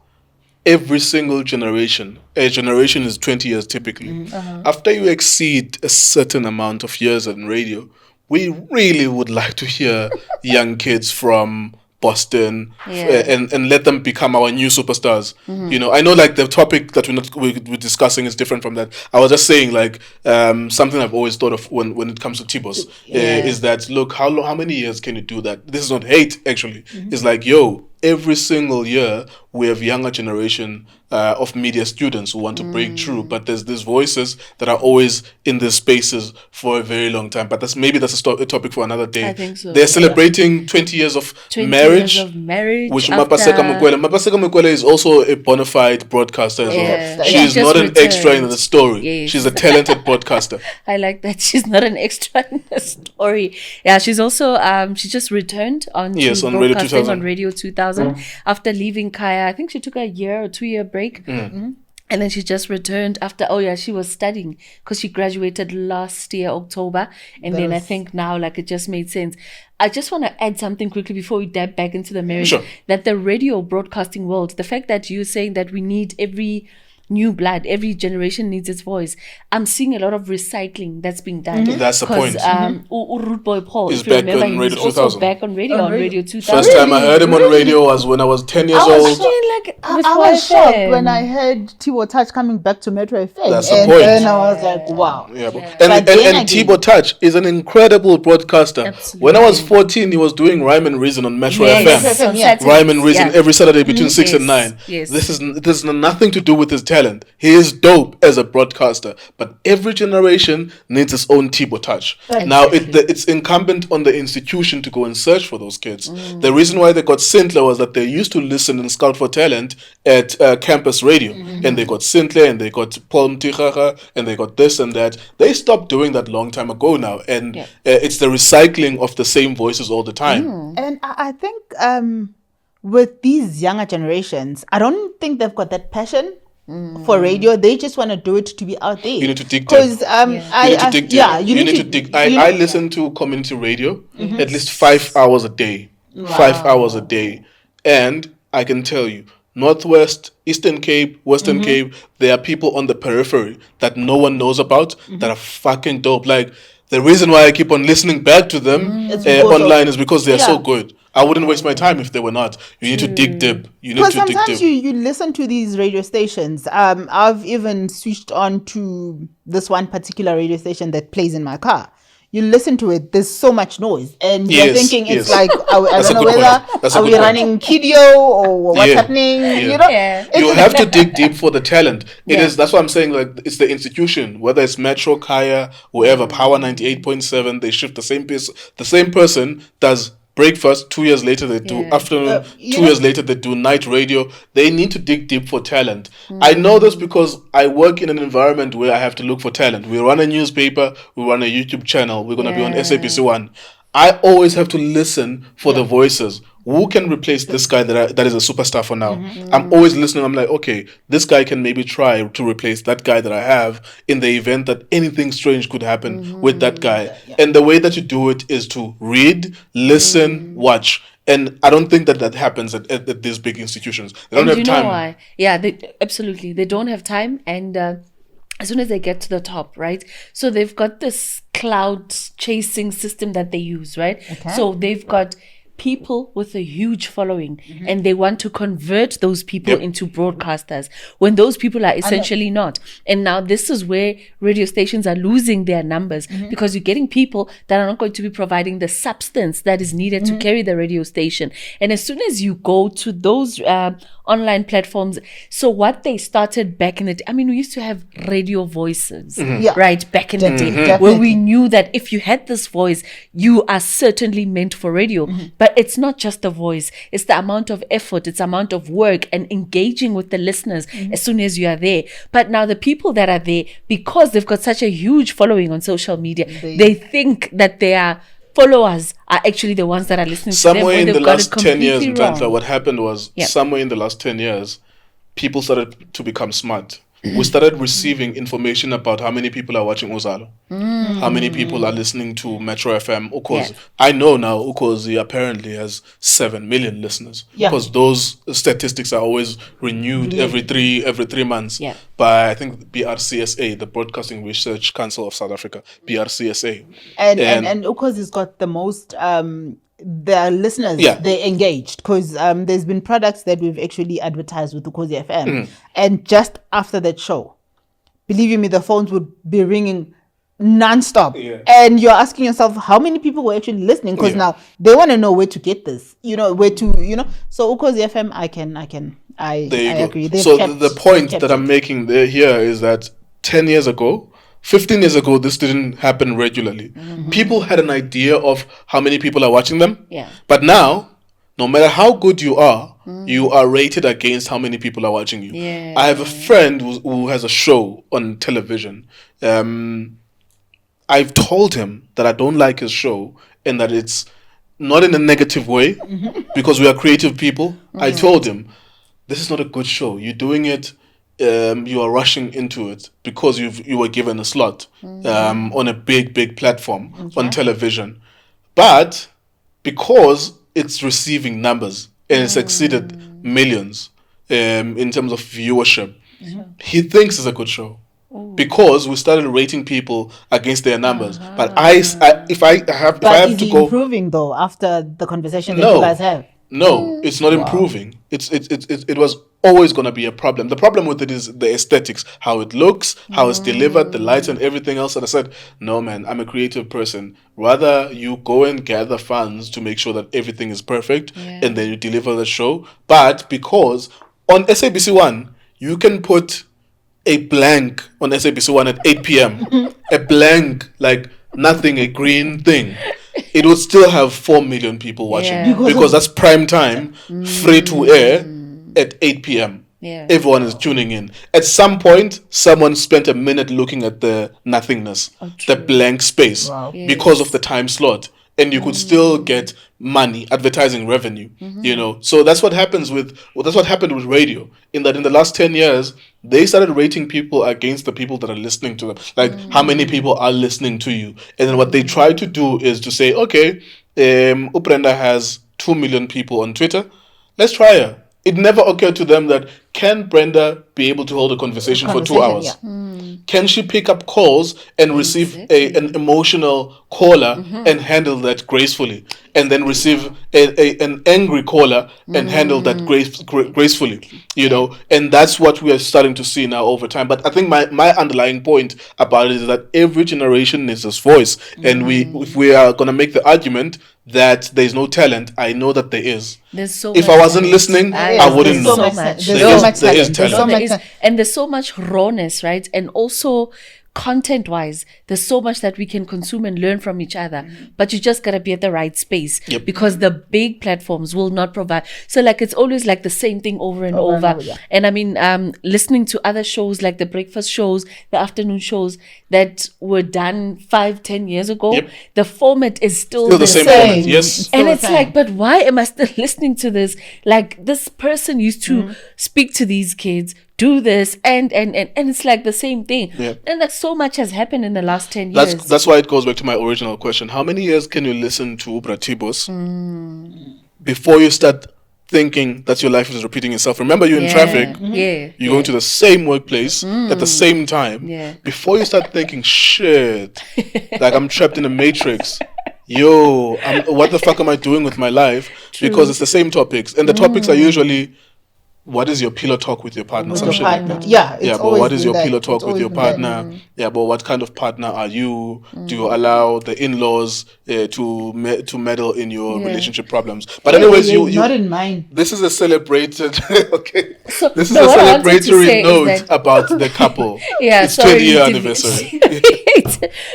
Every single generation. A generation is 20 years typically. After you exceed a certain amount of years in radio, we really would like to hear young kids from Boston and let them become our new superstars. You know, I know like the topic that we're discussing is different from that. I was just saying like something I've always thought of when it comes to Tbose is that, look, how many years can you do that? This is not hate actually. It's like, yo, every single year we have younger generation of media students who want to break through, but there's these voices that are always in these spaces for a very long time. But that's a topic for another day. I think so. They're celebrating 20 years of 20 marriage, years of marriage which after- Mapaseka Mokwele is also a bona fide broadcaster as Yeah. well. She She's just not an extra in returned. the story. Yes. She's a talented broadcaster. I like that she's not an extra in the story. Yeah, she's also she just returned on Yes, to on Radio broadcasting 2000. on Radio 2000 after leaving Kaya. I think she took a year or 2 year break. And then she just returned after, she was studying because she graduated last year, October. And then I think now, like, it just made sense. I just want to add something quickly before we dive back into the marriage. Sure. That the radio broadcasting world, the fact that you're saying that we need every new blood, every generation needs its voice. I'm seeing a lot of recycling that's being done. That's the point. Rude Boy Paul, He's if you back remember, on he Radio was also 2000. back on radio, on Radio 2000. First time I heard him on radio was when I was 10 years I was old. Like, I with was shocked YFM. when I heard Tibo Touch coming back to Metro FM. That's the and point. then I was like, wow. Yeah, But and then again- Tbo Touch is an incredible broadcaster. Absolutely. When I was 14, he was doing Rhyme and Reason on Metro Yes. FM. Metro FM, on yeah. Saturdays. Rhyme and Reason Yeah. every Saturday between 6 and Yes. 9. Yes. This has nothing to do with his talent. He is dope as a broadcaster, but every generation needs its own Tbo Touch. Now, it's incumbent on the institution to go and search for those kids. The reason why they got Sintler was that they used to listen and scout for talent at campus radio. And they got Sintler and they got Paul Mtigaga and they got this and that. They stopped doing that long time ago now. And it's the recycling of the same voices all the time. And I think with these younger generations, I don't think they've got that passion for radio. They just want to do it to be out there. You need to dig Because deep. You need to dig deep. you need to dig. I listen to community radio at least 5 hours a day. 5 hours a day. And I can tell you, Northwest, Eastern Cape, Western Cape, there are people on the periphery that no one knows about that are fucking dope. Like, the reason why I keep on listening back to them It's because online of- is because they're Yeah. so good. I wouldn't waste my time if they were not. You need to dig deep. You need Because to dig sometimes deep. you listen to these radio stations. I've even switched on to this one particular radio station that plays in my car. You listen to it, there's so much noise. And you're Yes, thinking it's yes. like, I That's a don't know good whether, point. That's a are good we point. running Kidio or what's Yeah, happening? yeah. You know? Yeah. You have to dig deep for the talent. It Yeah. is. That's what I'm saying. Like, it's the institution, whether it's Metro, Kaya, whoever, Power 98.7. They shift the same piece. The same person does breakfast. 2 years later, they do afternoon. 2 years later, they do night radio. They need to dig deep for talent. I know this because I work in an environment where I have to look for talent. We run a newspaper. We run a YouTube channel. We're gonna be on SABC One. I always have to listen for the voices. Who can replace this guy that is a superstar for now? I'm always listening. I'm like, okay, this guy can maybe try to replace that guy that I have in the event that anything strange could happen with that guy. And the way that you do it is to read, listen, watch. And I don't think that happens at these big institutions. They don't And have you time. know why? Yeah, absolutely. They don't have time. And as soon as they get to the top, right? So they've got this cloud chasing system that they use, right? So they've got people with a huge following and they want to convert those people into broadcasters when those people are essentially not. And now this is where radio stations are losing their numbers because you're getting people that are not going to be providing the substance that is needed to carry the radio station. And as soon as you go to those online platforms, so what they started back in the day, I mean, we used to have radio voices, right, back in the day, where we knew that if you had this voice, you are certainly meant for radio. But it's not just the voice, it's the amount of effort, it's the amount of work and engaging with the listeners as soon as you are there. But now the people that are there, because they've got such a huge following on social media, they think that their followers are actually the ones that are listening somewhere to them. in the last 10 years, wrong. what happened was somewhere in the last 10 years, people started to become smart. We started receiving information about how many people are watching Ozalo, how many people are listening to Metro FM. Ukozi. I know now Ukozi apparently has 7 million listeners because those statistics are always renewed every three months by, I think, BRCSA, the Broadcasting Research Council of South Africa, BRCSA. And Ukozi has got the most the listeners, they're engaged because there's been products that we've actually advertised with Ukozi FM, and just after that show, believe you me, the phones would be ringing non-stop, and you're asking yourself how many people were actually listening, because now they want to know where to get this, where to, so Ukozi FM, I agree. So the point that I'm making here is that 10 years ago, 15 years ago, this didn't happen regularly. People had an idea of how many people are watching them. But now, no matter how good you are rated against how many people are watching you. I have a friend who has a show on television. I've told him that I don't like his show and that it's not in a negative way because we are creative people. I told him, this is not a good show. You're doing it. You are rushing into it because you were given a slot on a big platform on television, but because it's receiving numbers and it's exceeded millions in terms of viewership, he thinks it's a good show because we started rating people against their numbers. But if I have to go, improving though after the conversation that you guys have. No, it's not improving. It was always going to be a problem. The problem with it is the aesthetics, how it looks, how it's delivered, the lights and everything else. And I said, no, man, I'm a creative person. Rather, you go and gather funds to make sure that everything is perfect and then you deliver the show. But because on SABC 1, you can put a blank on SABC 1 at 8 p.m. A blank, like nothing, a green thing. It would still have 4 million people watching because that's prime time, free to air at 8 p.m. Everyone is tuning in. At some point, someone spent a minute looking at the nothingness, the blank space, because of the time slot. And you could still get money, advertising revenue, So that's what happened with radio. In that, in the last 10 years, they started rating people against the people that are listening to them. Like, how many people are listening to you? And then what they try to do is to say, okay, Uprenda has 2 million people on Twitter. Let's try her. It never occurred to them that, can Brenda be able to hold a conversation for 2 hours? Can she pick up calls and receive an emotional caller and handle that gracefully? And then receive an angry caller and handle that gracefully, And that's what we are starting to see now over time. But I think my underlying point about it is that every generation needs this voice. And if we are going to make the argument that there's no talent, I know that there is. If I wasn't listening, I wouldn't know. There is talent. And there's so much rawness, right? And also content-wise, there's so much that we can consume and learn from each other. But you just gotta be at the right space because the big platforms will not provide. So it's always like the same thing over and over. And I mean, listening to other shows like the breakfast shows, the afternoon shows that were done 5-10 years ago, the format is still the same. Format, yes. And it's but why am I still listening to this? Like, this person used to speak to these kids, do this, and it's like the same thing. And so much has happened in the last 10 years. That's why it goes back to my original question. How many years can you listen to Tbose before you start thinking that your life is repeating itself? Remember, you're in traffic. You're going to the same workplace at the same time. Before you start thinking, shit, like I'm trapped in a matrix. yo, what the fuck am I doing with my life? Because it's the same topics, and the topics are usually, what is your pillow talk with your partner? With Some your shit partner. like that. Yeah, it's Yeah, but always what is been your that. pillow It's talk with always your been that. partner? Yeah, but what kind of partner are you? Do you allow the in-laws to meddle in your relationship problems? But anyways, you not in mine. this is a celebrated okay. So, This is no, a what I wanted to celebratory say is note that- about the couple. Yeah, it's sorry. 20-year anniversary.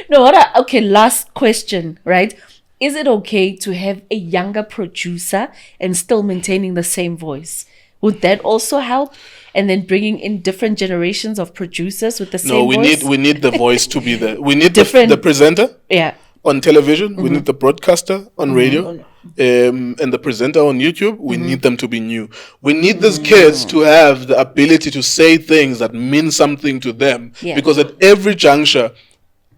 No, okay, last question, right? Is it okay to have a younger producer and still maintaining the same voice? Would that also help? And then bringing in different generations of producers with the same voice? we need the voice to be there. We need Different- the presenter. Yeah. On television, we need the broadcaster on radio, and the presenter on YouTube. We need them to be new. We need these kids to have the ability to say things that mean something to them. Yeah. Because at every juncture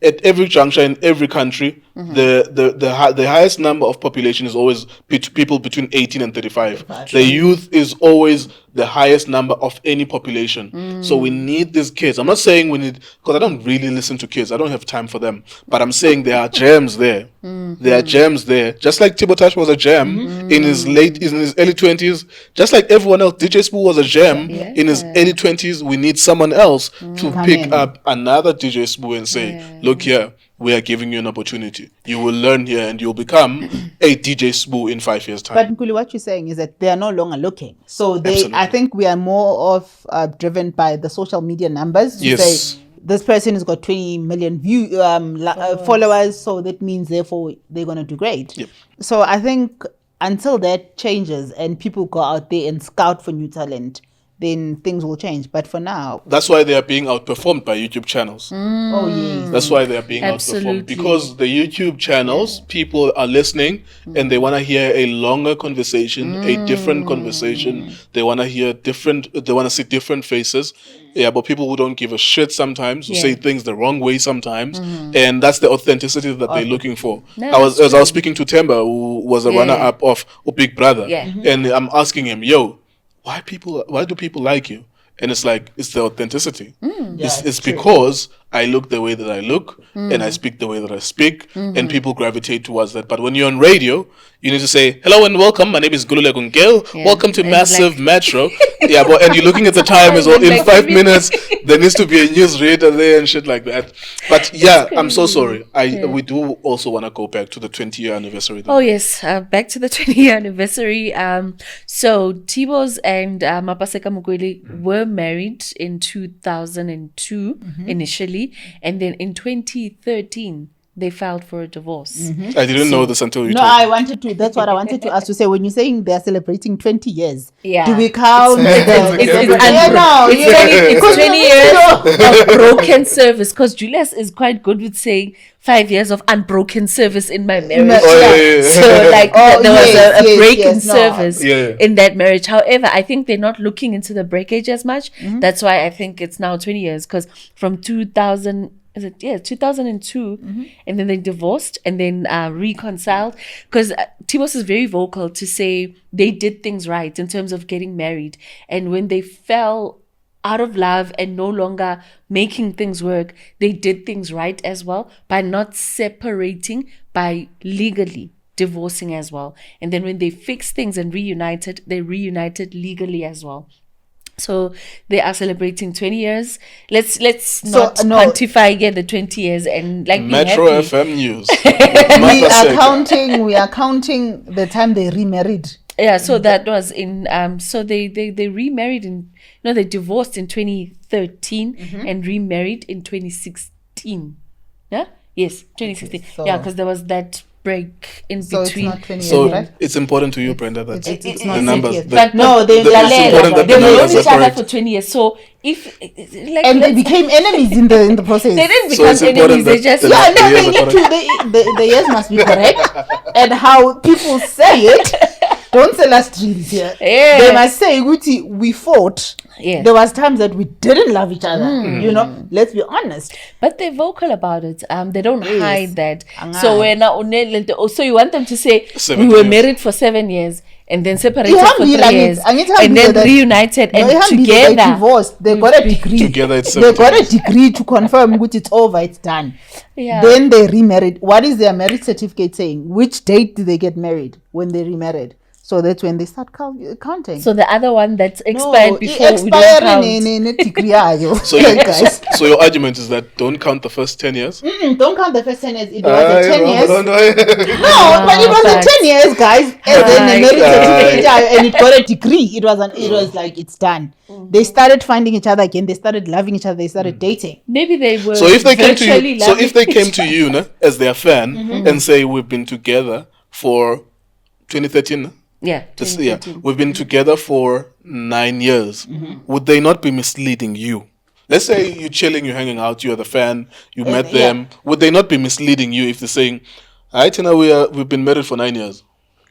in every country, the highest number of population is always people between 18 and 35. The youth is always the highest number of any population. So we need these kids. I'm not saying we need, because I don't really listen to kids. I don't have time for them. But I'm saying there are gems there. There are gems there. Just like Tbose was a gem in his early 20s. Just like everyone else, DJ Spoo was a gem in his early 20s. We need someone else to pick up another DJ Spoo and say, look here, we are giving you an opportunity. You will learn here and you'll become a DJ Spoo in 5 years' time. But Nkuli, what you're saying is that they are no longer looking. So I think we are more of driven by the social media numbers to say this person has got 20 million followers, so that means therefore they're going to do great. Yep. So I think until that changes and people go out there and scout for new talent, then things will change. But for now, that's why they are being outperformed by YouTube channels. oh yes, That's why they are being Absolutely. outperformed, because the YouTube channels, people are listening and they want to hear a longer conversation, a different conversation. They want to hear they want to see different faces. Yeah, but people who don't give a shit sometimes, who say things the wrong way sometimes, and that's the authenticity that they're looking for. No, I was speaking to Temba, who was a runner-up of Big Brother, and I'm asking him, yo, why do people like you? And it's like, it's the authenticity. It's because I look the way that I look and I speak the way that I speak, and people gravitate towards that. But when you're on radio, you need to say, hello and welcome. My name is Nkululeko. Welcome to Massive Metro. And you're looking at the time as well. In 5 minutes, there needs to be a newsreader there and shit like that. But I'm so sorry. We do also want to go back to the 20-year anniversary. Oh, yes. Back to the 20-year anniversary. So Tbose and Mapaseka Mokwele were married in 2002 initially. And then in 2013, they filed for a divorce. I didn't know this until you no, told me. that's what I wanted to ask to say. When you're saying they're celebrating 20 years, Yeah. do we count It's 20 years of broken service, because Julius is quite good with saying 5 years of unbroken service in my marriage. So there was a break in service in that marriage. However, I think they're not looking into the breakage as much. That's why I think it's now 20 years, because from 2002, and then they divorced and then reconciled, because Tbose is very vocal to say they did things right in terms of getting married, and when they fell out of love and no longer making things work, they did things right as well by not separating, by legally divorcing as well. And then when they fixed things and reunited, they reunited legally as well. So they are celebrating 20 years. Let's not quantify the 20 years and like Metro be happy. FM News. We are counting the time they remarried. Yeah, so that was in so they remarried they divorced in 2013 and remarried in 2016. Yeah? Yes, 2016. So, because there was that break in so between. It's not 20 So years, right? it's important to you, Brenda, that It's the not numbers. 20 years. But No, they've important that the known numbers each other separate. for 20 years. So if And they became enemies in the process. they didn't So become it's important enemies, they that just the- Yeah, no, The they years need to. The years must be correct, and how people say it. Don't sell us dreams here. Yeah. They must say, "Guti, we fought." Yeah. There was times that we didn't love each other. You know, let's be honest. But they're vocal about it. They don't Yes. hide that. Angai. So when so you want them to say 7 we were years. married for 7 years, and then separated Ihambile, for 3 years, angithi and then that- reunited, No, and ihambile, together. they divorced. They got a degree. Together it's They got a 17 degree to confirm that it's over, it's done. Yeah. Then they remarried. What is their marriage certificate saying? Which date did they get married when they remarried? So that's when they start counting. So the other one that's expired before we don't expiring count. degree yayo. So, guys. so your argument is that don't count the first 10 years? Don't count the first 10 years. It was a 10 years. No. No, but it was but- a 10 years, guys. And then they married Right. certificate yayo, and it got a degree. It was like it's done. They started finding each other again. They started loving each other. They started dating. Maybe they were. So if they came to virtually you, so if they loving came each to you nah, as their fan and say we've been together for 2013, nah? yeah, Just, yeah, 2013. we've been together for 9 years. Would they not be misleading you? Let's say you're chilling, you're hanging out, you're the fan, you met them. Would they not be misleading you if they're saying, "I Tina, we've been married for 9 years"?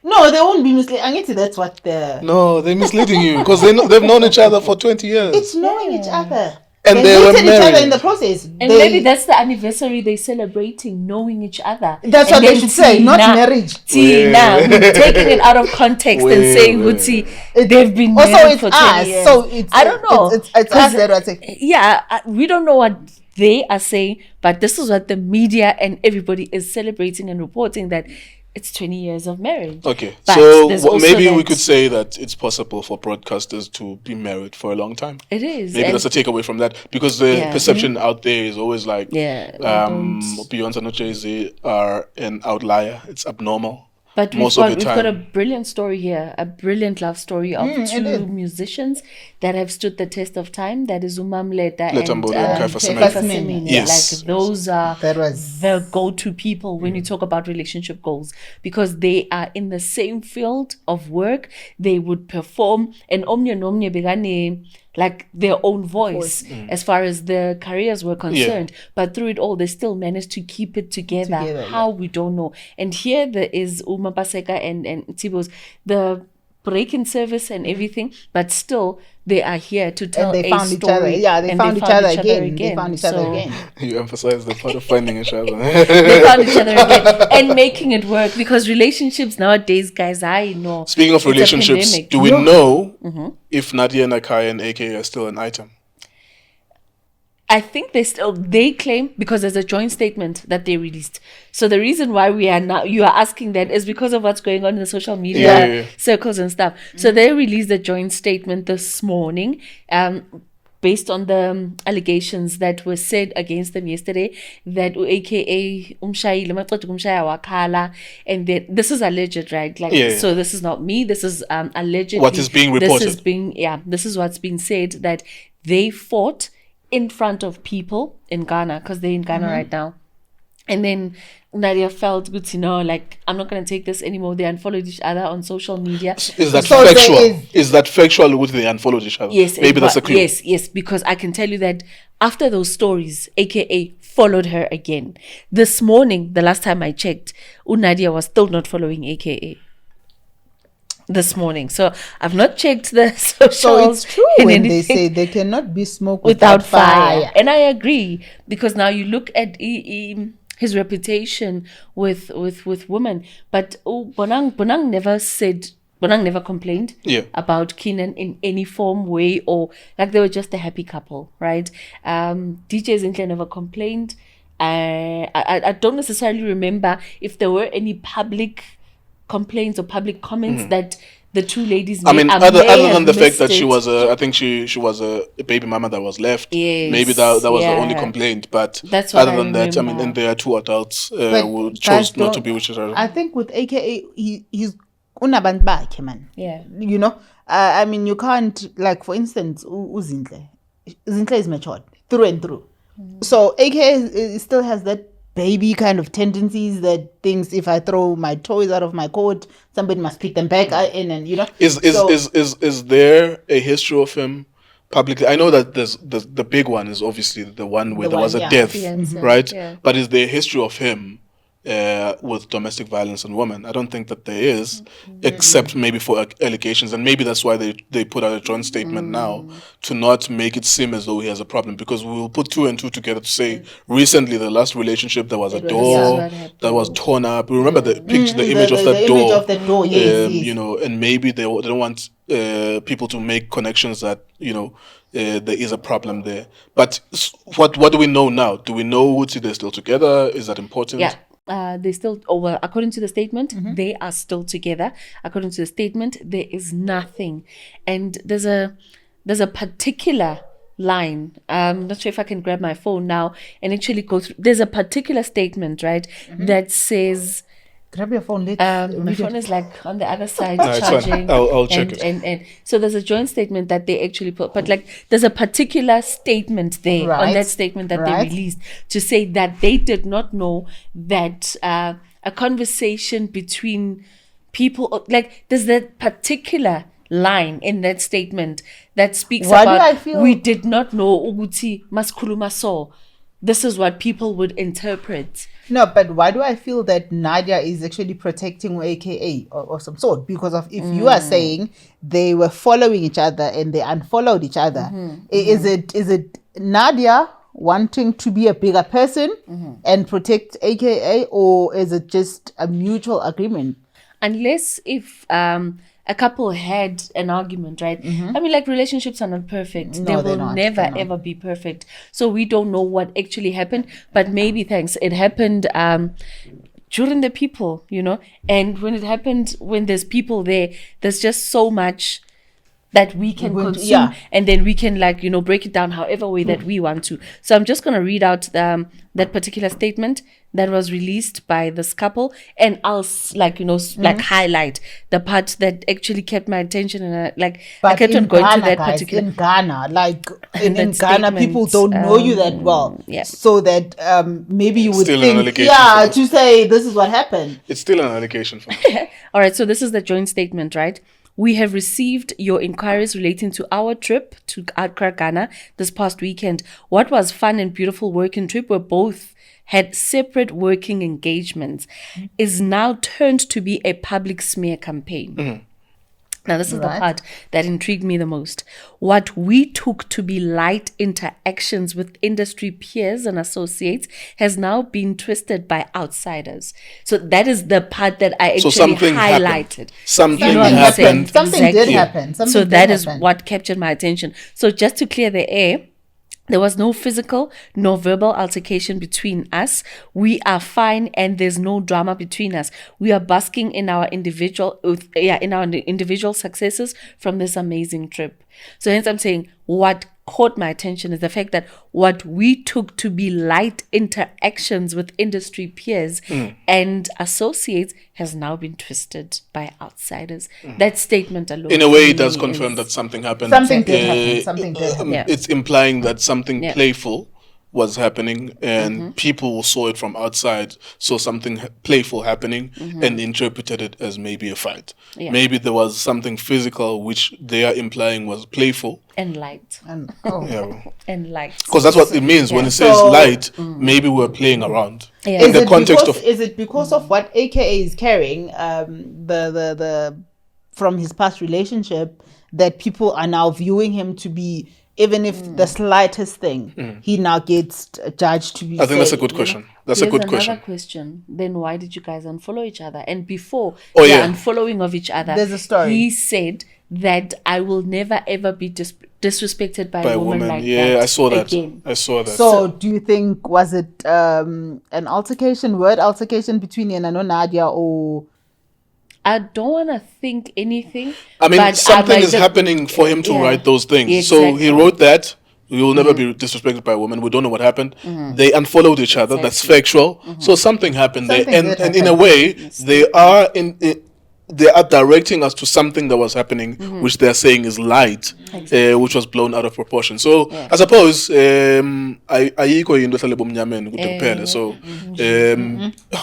No, they won't be misleading. I guess that's what the. No, they're misleading you because they've known each other for 20 years. It's knowing each other. And they were hated each other married. in the process. And maybe that's the anniversary they're celebrating, knowing each other. That's And what they then should say, not Tina- marriage. Tina, taking it out of context and saying, "Hutsi, they've been Also, married it's for 20 us. years." So it's I don't know. It's us 'Cause, that are saying. yeah, we don't know what they are saying, but this is what the media and everybody is celebrating and reporting, that it's 20 years of marriage. Okay, But so there's also maybe we that- could say that it's possible for broadcasters to be married for a long time. It is. Maybe and- that's a takeaway from that because the Yeah. perception out there is always like, Yeah, we Beyonce and Jay-Z are an outlier. It's abnormal. But most we've of the got a time. brilliant story here, a brilliant love story of it two is. musicians that have stood the test of time. That is Umamleta Leta and Mbulu and Kaifa Kaifa Semenya. Semenya. Yes. Like those are That was- the go-to people when you talk about relationship goals, because they are in the same field of work. They would perform, and omnye nomnye begane like their own voice as far as their careers were concerned. But through it all, they still managed to keep it together. Together, How we don't know. And here there is Mapaseka and Tbose, the break-in service and everything, but still they are here to tell And they a found each story. other. Yeah, they And found each other again. They found each other So again. You emphasize the part of finding each other. they found each other again and making it work, because relationships nowadays, guys, I know. Speaking of it's a relationships, pandemic. do we know if Nadia Nakai and AK are still an item? I think they claim, because there's a joint statement that they released. So the reason why you are asking that is because of what's going on in the social media Yeah. circles and stuff. So they released a joint statement this morning, based on the allegations that were said against them yesterday, that AKA umshayile maqeda kumshaya wakhala, and that this is alleged, right? Like, Yeah. so this is not me. This is allegedly What is being reported. This is what's being said, that they fought in front of people in Ghana, because they're in Ghana right now. And then Nadia felt good to know, like, I'm not going to take this anymore. They unfollowed each other on social media. Is that So there factual? Is that factual with they unfollowed each other? Yes, Maybe that's a clue. Yes, because I can tell you that after those stories, AKA followed her again. This morning, the last time I checked, Nadia was still not following AKA. This morning. So I've not checked the socials. So it's true and when they anything say they cannot be smoke without fire. And I agree, because now you look at his reputation with women, but Bonang never complained about Keenan in any form, way, or like they were just a happy couple, right? DJ Zinhle never complained. I don't necessarily remember if there were any public complaints or public comments that the two ladies made. I mean, may other have than the fact missed that she it. was I think she was a baby mama that was left. Yes, Maybe that was the only yeah. complaint. But That's what other I than that, I mean, remember. and there are two adults But who guys chose not to don't- be with each other. I think with AKA, he's unabantu bakhe, man. Yeah. You know, I mean, you can't, like, for instance, Zinhle is matured through and through. So AKA still has that baby kind of tendencies, that thinks if I throw my toys out of my coat, somebody must pick them back in, and you know. Is there a history of him publicly? I know that there's the big one is obviously the one where The there was one, a yeah. death, Fiancé, right? yeah. But is there a history of him with domestic violence on women. I don't think that there is, except maybe for allegations, and maybe that's why they put out a joint statement now to not make it seem as though he has a problem, because we will put two and two together to say recently the last relationship there was a door that was torn up. Remember the picture, the image of that door. Image of the door, yes. You know, and maybe they don't want people to make connections that there is a problem there. But what do we know now? Do we know they're still together? Is that important? Yeah. They still, well, according to the statement, they are still together. According to the statement, there is nothing, and there's a particular line. I'm not sure if I can grab my phone now and actually go through. There's a particular statement, right, that says. Grab your phone. My phone is like on the other side No, it's charging. fine. I'll check it. And so there's a joint statement that they actually put, but like there's a particular statement there on that statement that they released to say that they did not know that a conversation between people, like there's that particular line in that statement that speaks about we did not know Uguti Maskuluma so. This is what people would interpret. No, but why do I feel that Nadia is actually protecting AKA or some sort? Because of if you are saying they were following each other and they unfollowed each other, is it Nadia wanting to be a bigger person and protect AKA, or is it just a mutual agreement? Unless if a couple had an argument, right? I mean, like relationships are not perfect. They will never ever be perfect. So we don't know what actually happened, but maybe it happened during the people, and when it happened, when there's people there, there's just so much that we can consume, and then we can break it down however way that we want to. So I'm just going to read out that particular statement that was released by this couple, and I'll highlight the part that actually kept my attention, and I kept on going to that particular. In Ghana, in Ghana, people don't know you that well, so that maybe you would think, to say this is what happened. It's still an allegation for me. All right, so this is the joint statement, right? We have received your inquiries relating to our trip to Accra, Ghana this past weekend. What was fun and beautiful working trip where both had separate working engagements is now turned to be a public smear campaign. Now, this is the part that intrigued me the most. What we took to be light interactions with industry peers and associates has now been twisted by outsiders. So that is the part that I actually highlighted. Something happened. Something did happen. So that is what captured my attention. So just to clear the air, there was no physical nor verbal altercation between us. We are fine, and there's no drama between us. We are basking in our individual successes from this amazing trip. So hence I'm saying what caught my attention is the fact that what we took to be light interactions with industry peers and associates has now been twisted by outsiders. That statement alone, in a way, it does confirm that something happened. Something did happen. It's implying that something playful was happening, and people saw it from outside, saw something playful happening, and interpreted it as maybe a fight. Maybe there was something physical which they are implying was playful and light, and light, because that's what it means when it says light. Maybe we're playing around in the context of. Is it because of what AKA is carrying, the from his past relationship, that people are now viewing him to be? Even if the slightest thing, he now gets judged to be. I think that's a good question. That's a good question. Another question. Then why did you guys unfollow each other? And before the unfollowing of each other, there's a story. He said that I will never ever be disrespected by a woman like that. Yeah, I saw that. Again. I saw that. So, do you think was it an word altercation between you and Nadia, or? I don't want to think anything. I mean, something is happening for him to write those things. Exactly. So he wrote that. We will never be disrespected by a woman. We don't know what happened. They unfollowed each other. That's factual. So something happened there. And in a way, they are directing us to something that was happening, which they are saying is light, which was blown out of proportion. So I suppose so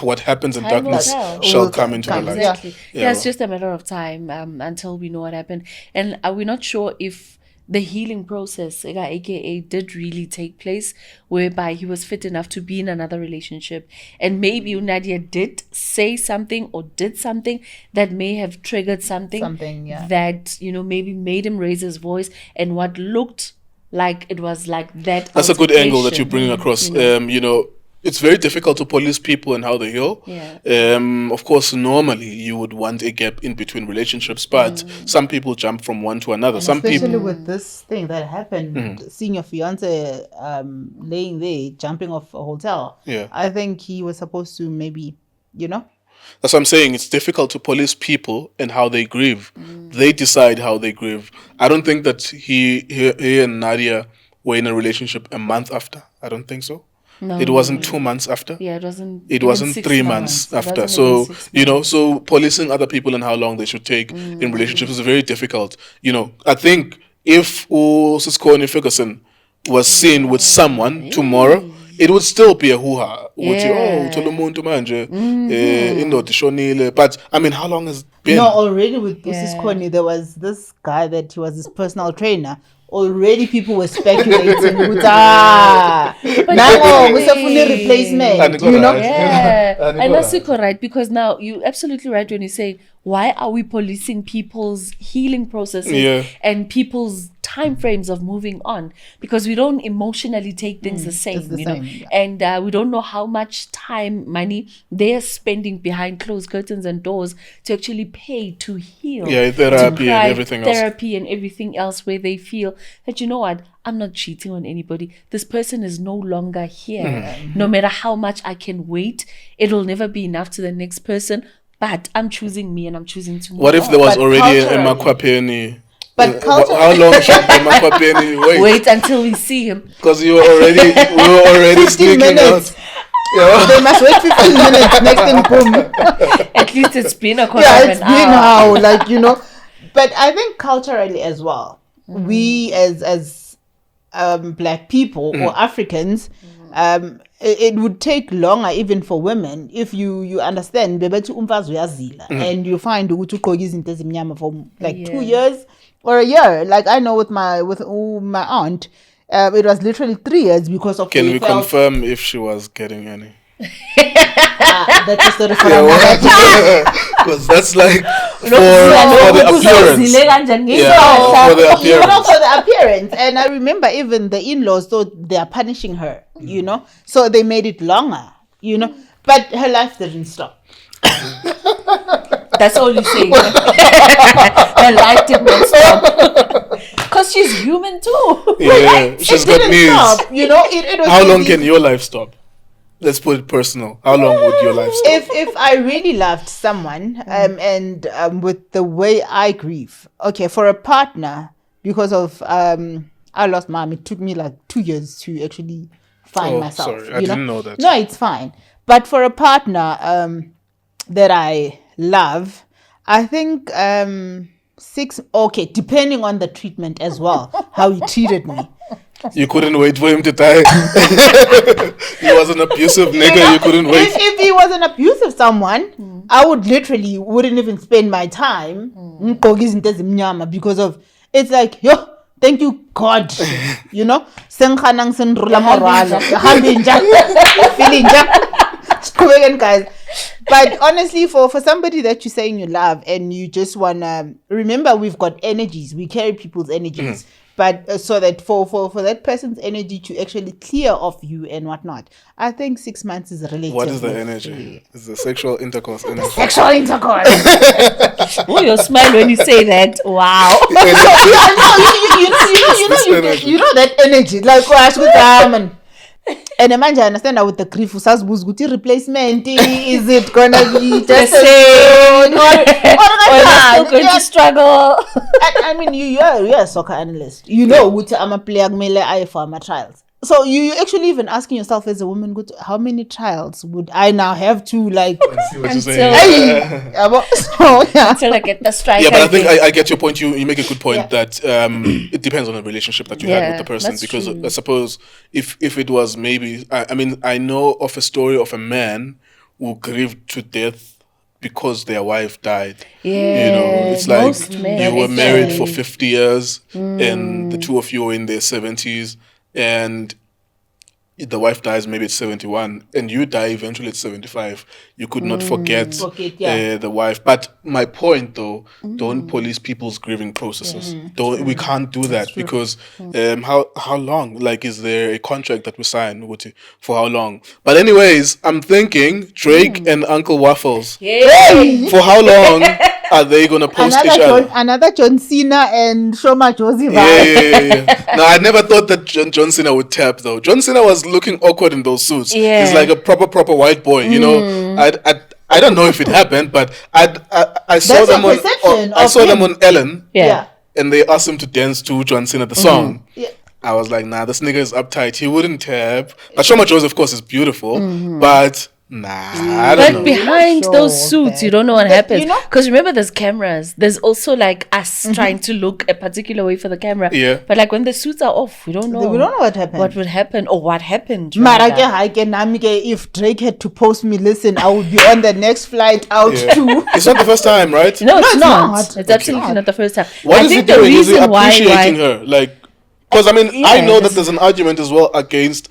what happens in darkness shall come into the light. It's just a matter of time until we know what happened. And are we not sure if the healing process, aka, did really take place, whereby he was fit enough to be in another relationship. And maybe Nadia did say something or did something that may have triggered something yeah. that, maybe made him raise his voice, and what looked like it was like that. That's a good angle that you're bringing across. It's very difficult to police people and how they heal. Yeah. Of course, normally you would want a gap in between relationships, but some people jump from one to another. And some especially people, with this thing that happened, seeing your fiance laying there, jumping off a hotel. Yeah. I think he was supposed to maybe, that's what I'm saying. It's difficult to police people and how they grieve. They decide how they grieve. I don't think that he and Nadia were in a relationship a month after. I don't think so. No. It wasn't 2 months after. Yeah, it wasn't. It even wasn't 6 3 months It after. wasn't So, even 6 months. so policing other people and how long they should take in relationships is very difficult. I think if Siskoni Ferguson was seen with someone tomorrow, it would still be a hoo-ha. Yeah. Tolomuntu manje, indoda ishonile. But, I mean, how long has it been? No, already with Mrs. Yeah. Connie, there was this guy that he was his personal trainer. Already people were speculating. Now, we a replacement, Yeah, and that's super right, because now you're absolutely right when you say, why are we policing people's healing processes and people's time frames of moving on? Because we don't emotionally take things the same, it's the know, same, yeah. and we don't know how much time, money they are spending behind closed curtains and doors to actually pay to heal. Yeah, therapy and everything else. Therapy and everything else, where they feel that, you know what, I'm not cheating on anybody. This person is no longer here. No matter how much I can wait, it'll never be enough to the next person. But I'm choosing me, and I'm choosing to move What if on. there was But already a culturally- Makwapeni? But How long should the Makwapeni wait? Wait until we see him. Because we were already 15 sneaking minutes. out. Yeah. They must wait 15 minutes, next thing, boom. At least it's been a quarter Yeah, of it's an been hour. how, But I think culturally as well, we as Black people or Africans, it would take longer even for women if you understand bebethi umfazi uyazila and you find ukuthi ugqoka izinto ezimnyama for like 2 years or a year. Like I know with my aunt, it was literally 3 years because of. Can we confirm if she was getting any? That's a story for another time. Because that's like for the appearance. Yeah, for the appearance. For the appearance. And I remember even the in-laws thought they are punishing her, so they made it longer, but her life didn't stop. That's all you're saying. Her life did not stop. Because she's human too. Yeah, she's got didn't needs. stop, it was How long easy. can your life stop? Let's put it personal. How long would your life stop? If I really loved someone, and with the way I grieve, okay, for a partner, because of I lost mom, it took me like 2 years to actually find myself. Sorry, I didn't know that. No, it's fine. But for a partner that I love, I think 6. Okay, depending on the treatment as well, how he treated me. You couldn't wait for him to die. He was an abusive nigga. You couldn't wait. If he was an abusive someone, I wouldn't even spend my time because of it's like, yo, thank you God, Sengkhanang senrula morale, feeling guys. But honestly, for somebody that you're saying you love and you just wanna remember, we've got energies. We carry people's energies. But so that for that person's energy to actually clear off you and whatnot, I think 6 months is relative. What is the energy? It's the sexual intercourse energy. Sexual intercourse. Oh, you smile when you say that. Wow. You know that energy. Like, and imagine, I understand that with the grief, replacement, is it gonna be The same. Or still going to struggle. I mean, you're a soccer analyst. You know, I'm a player, I for my trials. So you actually even asking yourself as a woman, how many trials would I now have to like? See what you're Until- saying. Until I get the strike. Yeah, but I think I get your point. You make a good point that it depends on the relationship that you had with the person. that's Because true. I suppose if it was maybe, I mean, I know of a story of a man who grieved to death because their wife died. Yeah, You know, it's like most men you were married for actually. 50 years and the two of you are in their 70s, and the wife dies maybe at 71 and you die eventually at 75. You could not forget the wife. But my point though, don't police people's grieving processes. We can't do that because how long? Like, is there a contract that we sign for how long? But anyways, I'm thinking Drake and Uncle Waffles. For how long are they gonna post each other? Another John Cena and Shoma Josie Yeah. No, I never thought that John Cena would tap though. John Cena was looking awkward in those suits. Yeah. He's like a proper white boy. You know, I don't know if it happened, but I saw them on Ellen. Yeah. And they asked him to dance to John Cena the song. Yeah. I was like, nah, this nigga is uptight. He wouldn't tap. But Shoma Josie, of course, is beautiful, but. Nah, I don't know. But behind those suits, you don't know what happens. Because remember, there's cameras. There's also like us trying to look a particular way for the camera. Yeah. But like when the suits are off, we don't know. We don't know what happened. What would happen or what happened. If Drake had to post me, listen, I would be on the next flight out too. It's not the first time, right? No, it's not. not. It's absolutely not the first time. What is he doing? Is he appreciating why her? Like, because I mean, I know that there's an argument as well against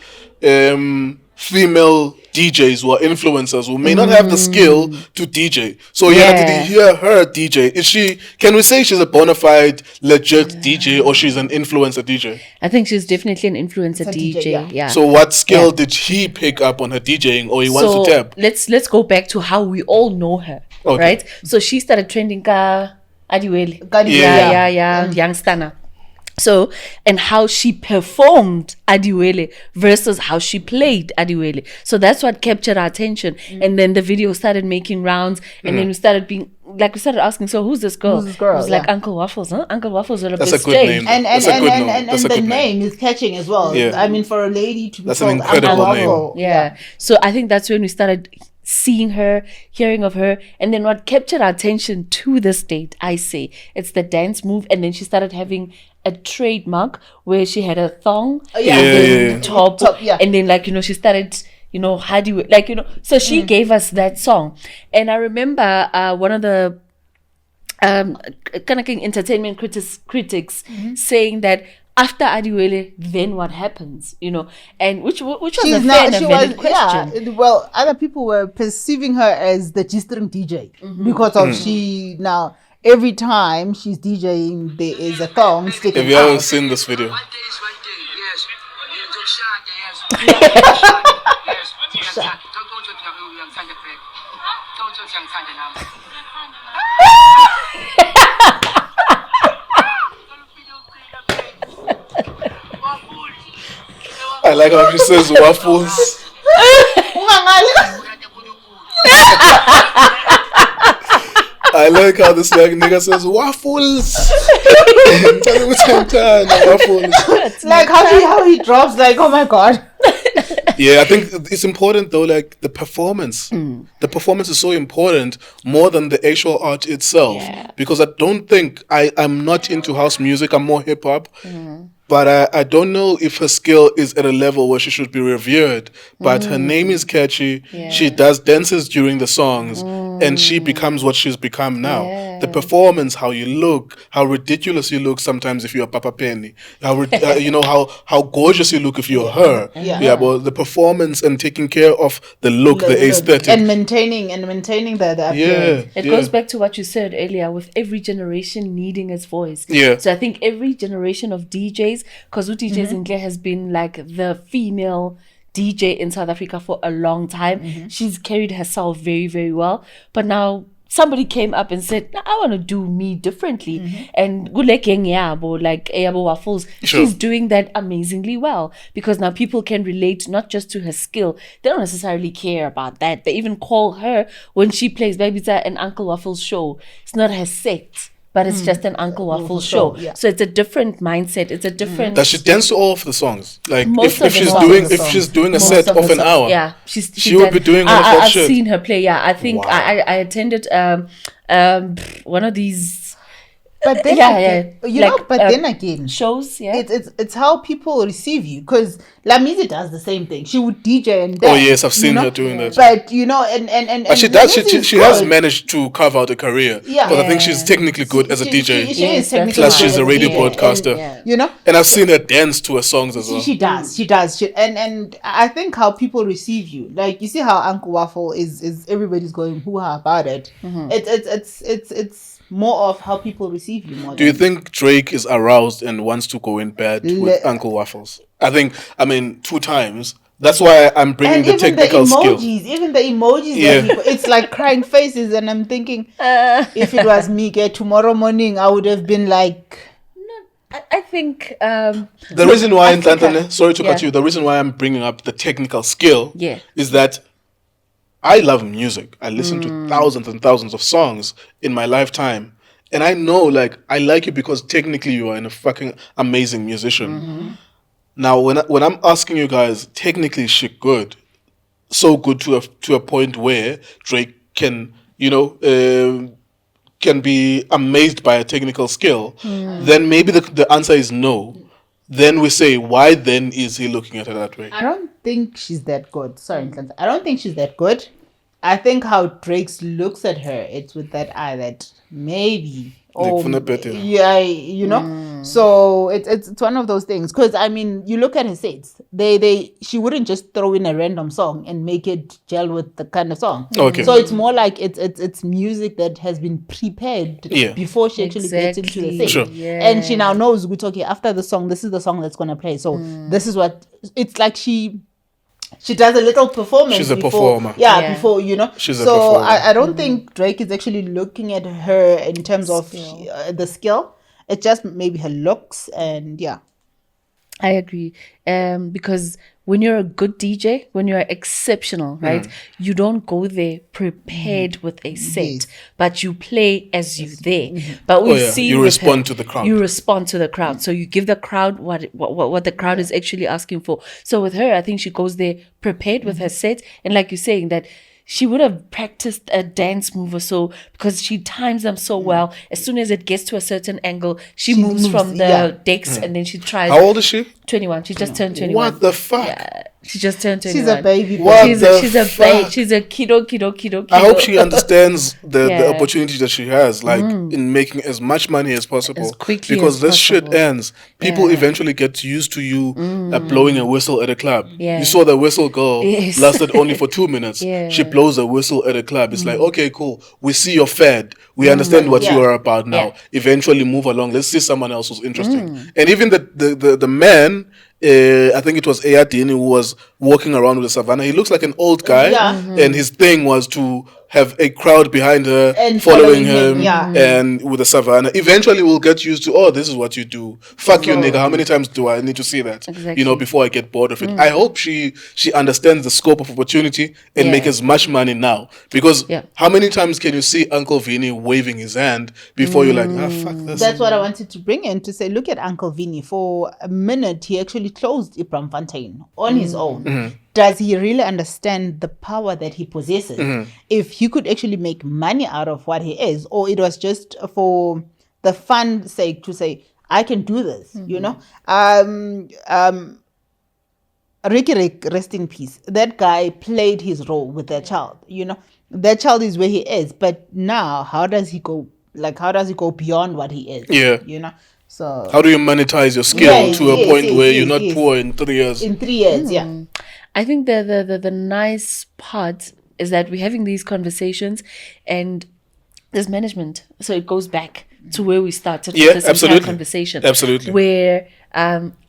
female DJs who are influencers who may not have the skill to DJ. So did you hear her DJ? Can we say she's a bona fide legit DJ or she's an influencer DJ? I think she's definitely an influencer DJ. Yeah. So what skill did he pick up on her DJing, or he wants to tap? Let's go back to how we all know her. Okay. Right? So she started trending Adiwele. Young Stana. So, and how she performed Adiwele versus how she played Adiwele. So that's what captured our attention. And then the video started making rounds, and then we started asking, so who's this girl? It was like Uncle Waffles, huh? Uncle Waffles on a That's big a good stage. name. And the name is catching as well. Yeah. I mean, for a lady to be That's an called incredible Uncle name. Waffle. Yeah. So I think that's when we started seeing her, hearing of her, and then what captured our attention to this date, I say, it's the dance move, and then she started having a trademark where she had a thong, top, and then she started, how do you so she gave us that song. And I remember one of the entertainment critics saying that after Adiwele, then what happens? And which was a fair and a valid question. Yeah, well, other people were perceiving her as the G-string DJ because of she now. Every time she's DJing, there is a thong sticking out. Have you ever seen this video? I like how she says waffles. I like how this nigga says waffles. Waffles. Like how he drops, like, oh my god. Yeah, I think it's important though, like the performance. The performance is so important more than the actual art itself. Yeah. Because I don't think I'm not into house music, I'm more hip hop. But I don't know if her skill is at a level where she should be revered. But her name is catchy. Yeah. She does dances during the songs. And she becomes what she's become now. Yeah. The performance, how you look, how ridiculous you look sometimes if you're a Papa Penny. How gorgeous you look if you're her. Yeah, but the performance and taking care of the look, the aesthetic. And maintaining the appearance. It goes back to what you said earlier, with every generation needing its voice. Yeah. So I think every generation of DJs, because DJs in Claire has been like the female DJ in South Africa for a long time. She's carried herself very, very well. But now somebody came up and said, I want to do me differently. And Eyabo Waffles, she's doing that amazingly well, because now people can relate not just to her skill. They don't necessarily care about that. They even call her, when she plays Baby an Uncle Waffles show. It's not her set, but it's just an Uncle Waffles show. Yeah. So it's a different mindset. It's a different. Does she dance to all of the songs? Like Most if she's doing a set of an hour, yeah, she would be doing all of that shit. I've seen her play. Yeah, I think I attended one of these But then Yeah, again, yeah. you Like, know, but then again, shows, yeah. it's how people receive you. Because Lamizi does the same thing. She would DJ and Oh dance. yes, I've seen you know? her doing that. But you know, and But she does. Lamizi is She has good. managed to carve out a career. Yeah. Because I think she's technically good as a DJ. She Yes, is technically that's Plus, good she's as a radio DJ, broadcaster. and, Yeah. you know, And I've seen her dance to her songs as well. she does. And I think how people receive you, like you see how Uncle Waffle is everybody's going hoo-ha about it. It's more of how people receive you more. Do you think Drake is aroused and wants to go in bad with Uncle Waffles? I mean, 2 times. That's why I'm bringing and the even technical the skill. emojis, even the emojis Yeah. that he put, it's like crying faces, and I'm thinking, if it was me, tomorrow morning, I would have been like, I think The reason why, Africa. sorry to cut Yeah. you, the reason why I'm bringing up the technical skill Yeah. is that I love music. I listen to thousands and thousands of songs in my lifetime. And I know, like, I like you because technically you are a fucking amazing musician. Now, when I'm asking you guys, technically is she good? So good to a point where Drake can, can be amazed by a technical skill, then maybe the answer is no. Then we say, why then is he looking at her that way? I don't think she's that good. Sorry, Nhlanhla. I don't think she's that good. I think how Drake looks at her, it's with that eye that maybe. Ngifuna better. Yeah, you know. So it's one of those things. Because I mean, you look at her sets. She wouldn't just throw in a random song and make it gel with the kind of song. Okay. So it's more like it's music that has been prepared Yeah. before she actually gets into the thing. Sure. Yeah. And she now knows, okay, after the song, this is the song that's gonna play. So this is what it's like. She does a little performance. She's a before, performer. Yeah, before, you know. She's a so performer. I don't think Drake is actually looking at her in terms of the skill. It's just maybe her looks and yeah. I agree. Because when you're a good DJ, when you're exceptional, right, you don't go there prepared with a set, Yes. but you play as you there. But we see You with respond her, to the crowd. You respond to the crowd. So you give the crowd what the crowd is actually asking for. So with her, I think she goes there prepared with her set, and like you're saying that. She would have practiced a dance move or so because she times them so well. As soon as it gets to a certain angle, she moves from the decks and then she tries. How old is she? 21. She just turned 21. What the fuck? Yeah, she just turned 21. She's a baby. What She's the a fuck? babe. She's a kiddo. I hope she understands the Yeah. opportunity that she has, like in making as much money as possible. As quickly because as this shit possible. ends. People eventually get used to you blowing a whistle at a club. Yeah. You saw the whistle girl Yes. lasted only for 2 minutes. Yeah. She blows a whistle at a club. It's like, okay, cool. We see you're fed. We understand what you Yeah. are about now. Yeah. Eventually move along. Let's see someone else who's interesting. And even the man, I think it was Ayadini who was walking around with the savannah. He looks like an old guy, Yeah. and his thing was to have a crowd behind her And following following him, him, yeah. and with the savannah. Eventually, we'll get used to, oh, this is what you do. Fuck you, So- nigga. How many times do I need to see that? Exactly. Before I get bored of it. I hope she understands the scope of opportunity and Yeah. make as much money now. Because Yeah. how many times can you see Uncle Vinny waving his hand before you're like, fuck this? That's what I wanted to bring in to say, look at Uncle Vinny. For a minute, he actually closed Ibram Fontaine on his own. Does he really understand the power that he possesses? If he could actually make money out of what he is, or it was just for the fun sake to say, I can do this, Ricky Rick, rest in peace. That guy played his role with that child, That child is where he is. But now, how does he go? Like, how does he go beyond what he is? Yeah. So How do you monetize your skill Yes, to a yes, point yes, where yes, you're not yes. poor in 3 years? in 3 years, yeah. I think the nice part is that we're having these conversations and there's management. So it goes back to where we started Yeah, with this absolutely. entire conversation. Absolutely. Where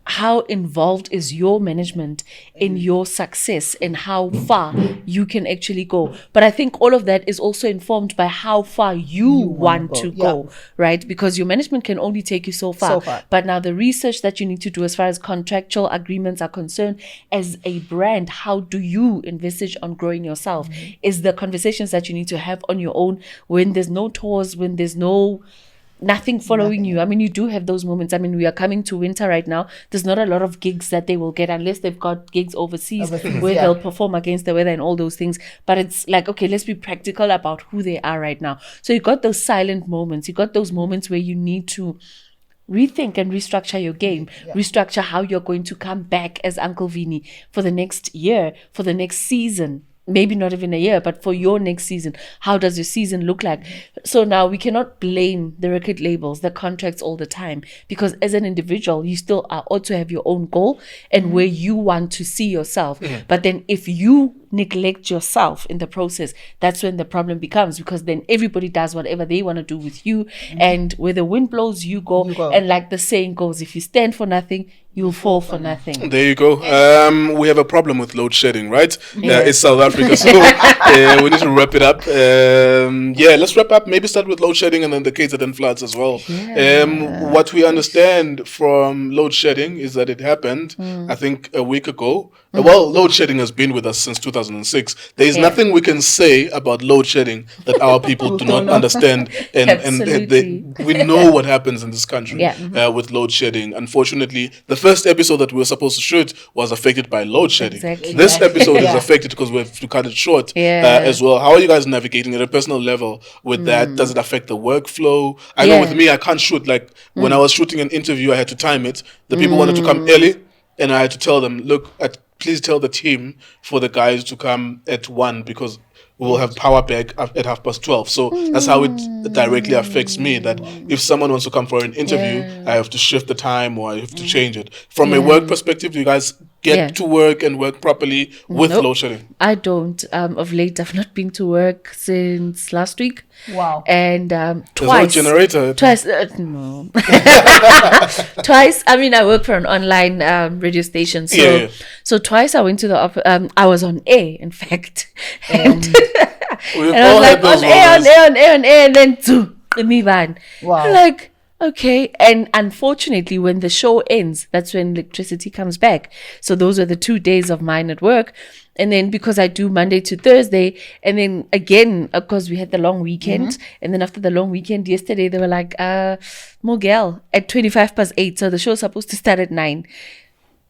how involved is your management in your success and how far you can actually go. But I think all of that is also informed by how far you want to go, right? Because your management can only take you so far. So far. But now the research that you need to do as far as contractual agreements are concerned, as a brand, how do you envisage on growing yourself? Is the conversations that you need to have on your own when there's no tours, when there's no nothing following you. I mean, you do have those moments. I mean, we are coming to winter right now. There's not a lot of gigs that they will get unless they've got gigs overseas where they'll perform against the weather and all those things. But it's like, okay, let's be practical about who they are right now. So you got those silent moments. You got those moments where you need to rethink and restructure your game, restructure how you're going to come back as Uncle Vini for the next year, for the next season. Maybe not even a year, but for your next season, how does your season look like? So now we cannot blame the record labels, the contracts all the time, because as an individual, you still ought to have your own goal and where you want to see yourself. But then if you neglect yourself in the process, that's when the problem becomes, because then everybody does whatever they want to do with you, and where the wind blows, you go. And like the saying goes, if you stand for nothing, you'll fall for nothing. There you go. We have a problem with load shedding, right? It's South Africa, so we need to wrap it up. Let's wrap up. Maybe start with load shedding and then the KZN floods as well. What we understand from load shedding is that it happened, I think, a week ago. Well, load shedding has been with us since 2006. There is nothing we can say about load shedding that our people do not understand, and we know what happens in this country with load shedding. Unfortunately, the first episode that we were supposed to shoot was affected by load shedding. This episode is affected because we have to cut it short as well. How are you guys navigating at a personal level with that? Does it affect the workflow? I know with me, I can't shoot. Like when I was shooting an interview, I had to time it. The people wanted to come early, and I had to tell them, look, please tell the team for the guys to come at 1 because we will have power back at 12:30. So that's how it directly affects me, that if someone wants to come for an interview, I have to shift the time or I have to change it. From a work perspective, do you guys get to work and work properly with load shedding? I don't. Of late, I've not been to work since last week. Wow. And twice. There's no generator. Twice. No. Twice. I mean, I work for an online radio station. So twice I went to the office. I was on air, in fact. And, We've and I all was had like, those on air, and then me van. Wow. I'm like, okay. And unfortunately, when the show ends, that's when electricity comes back. So those were the 2 days of mine at work. And then because I do Monday to Thursday, and then again, of course, we had the long weekend. And then after the long weekend, yesterday, they were like, Mogel at 8:25. So the show's supposed to start at 9.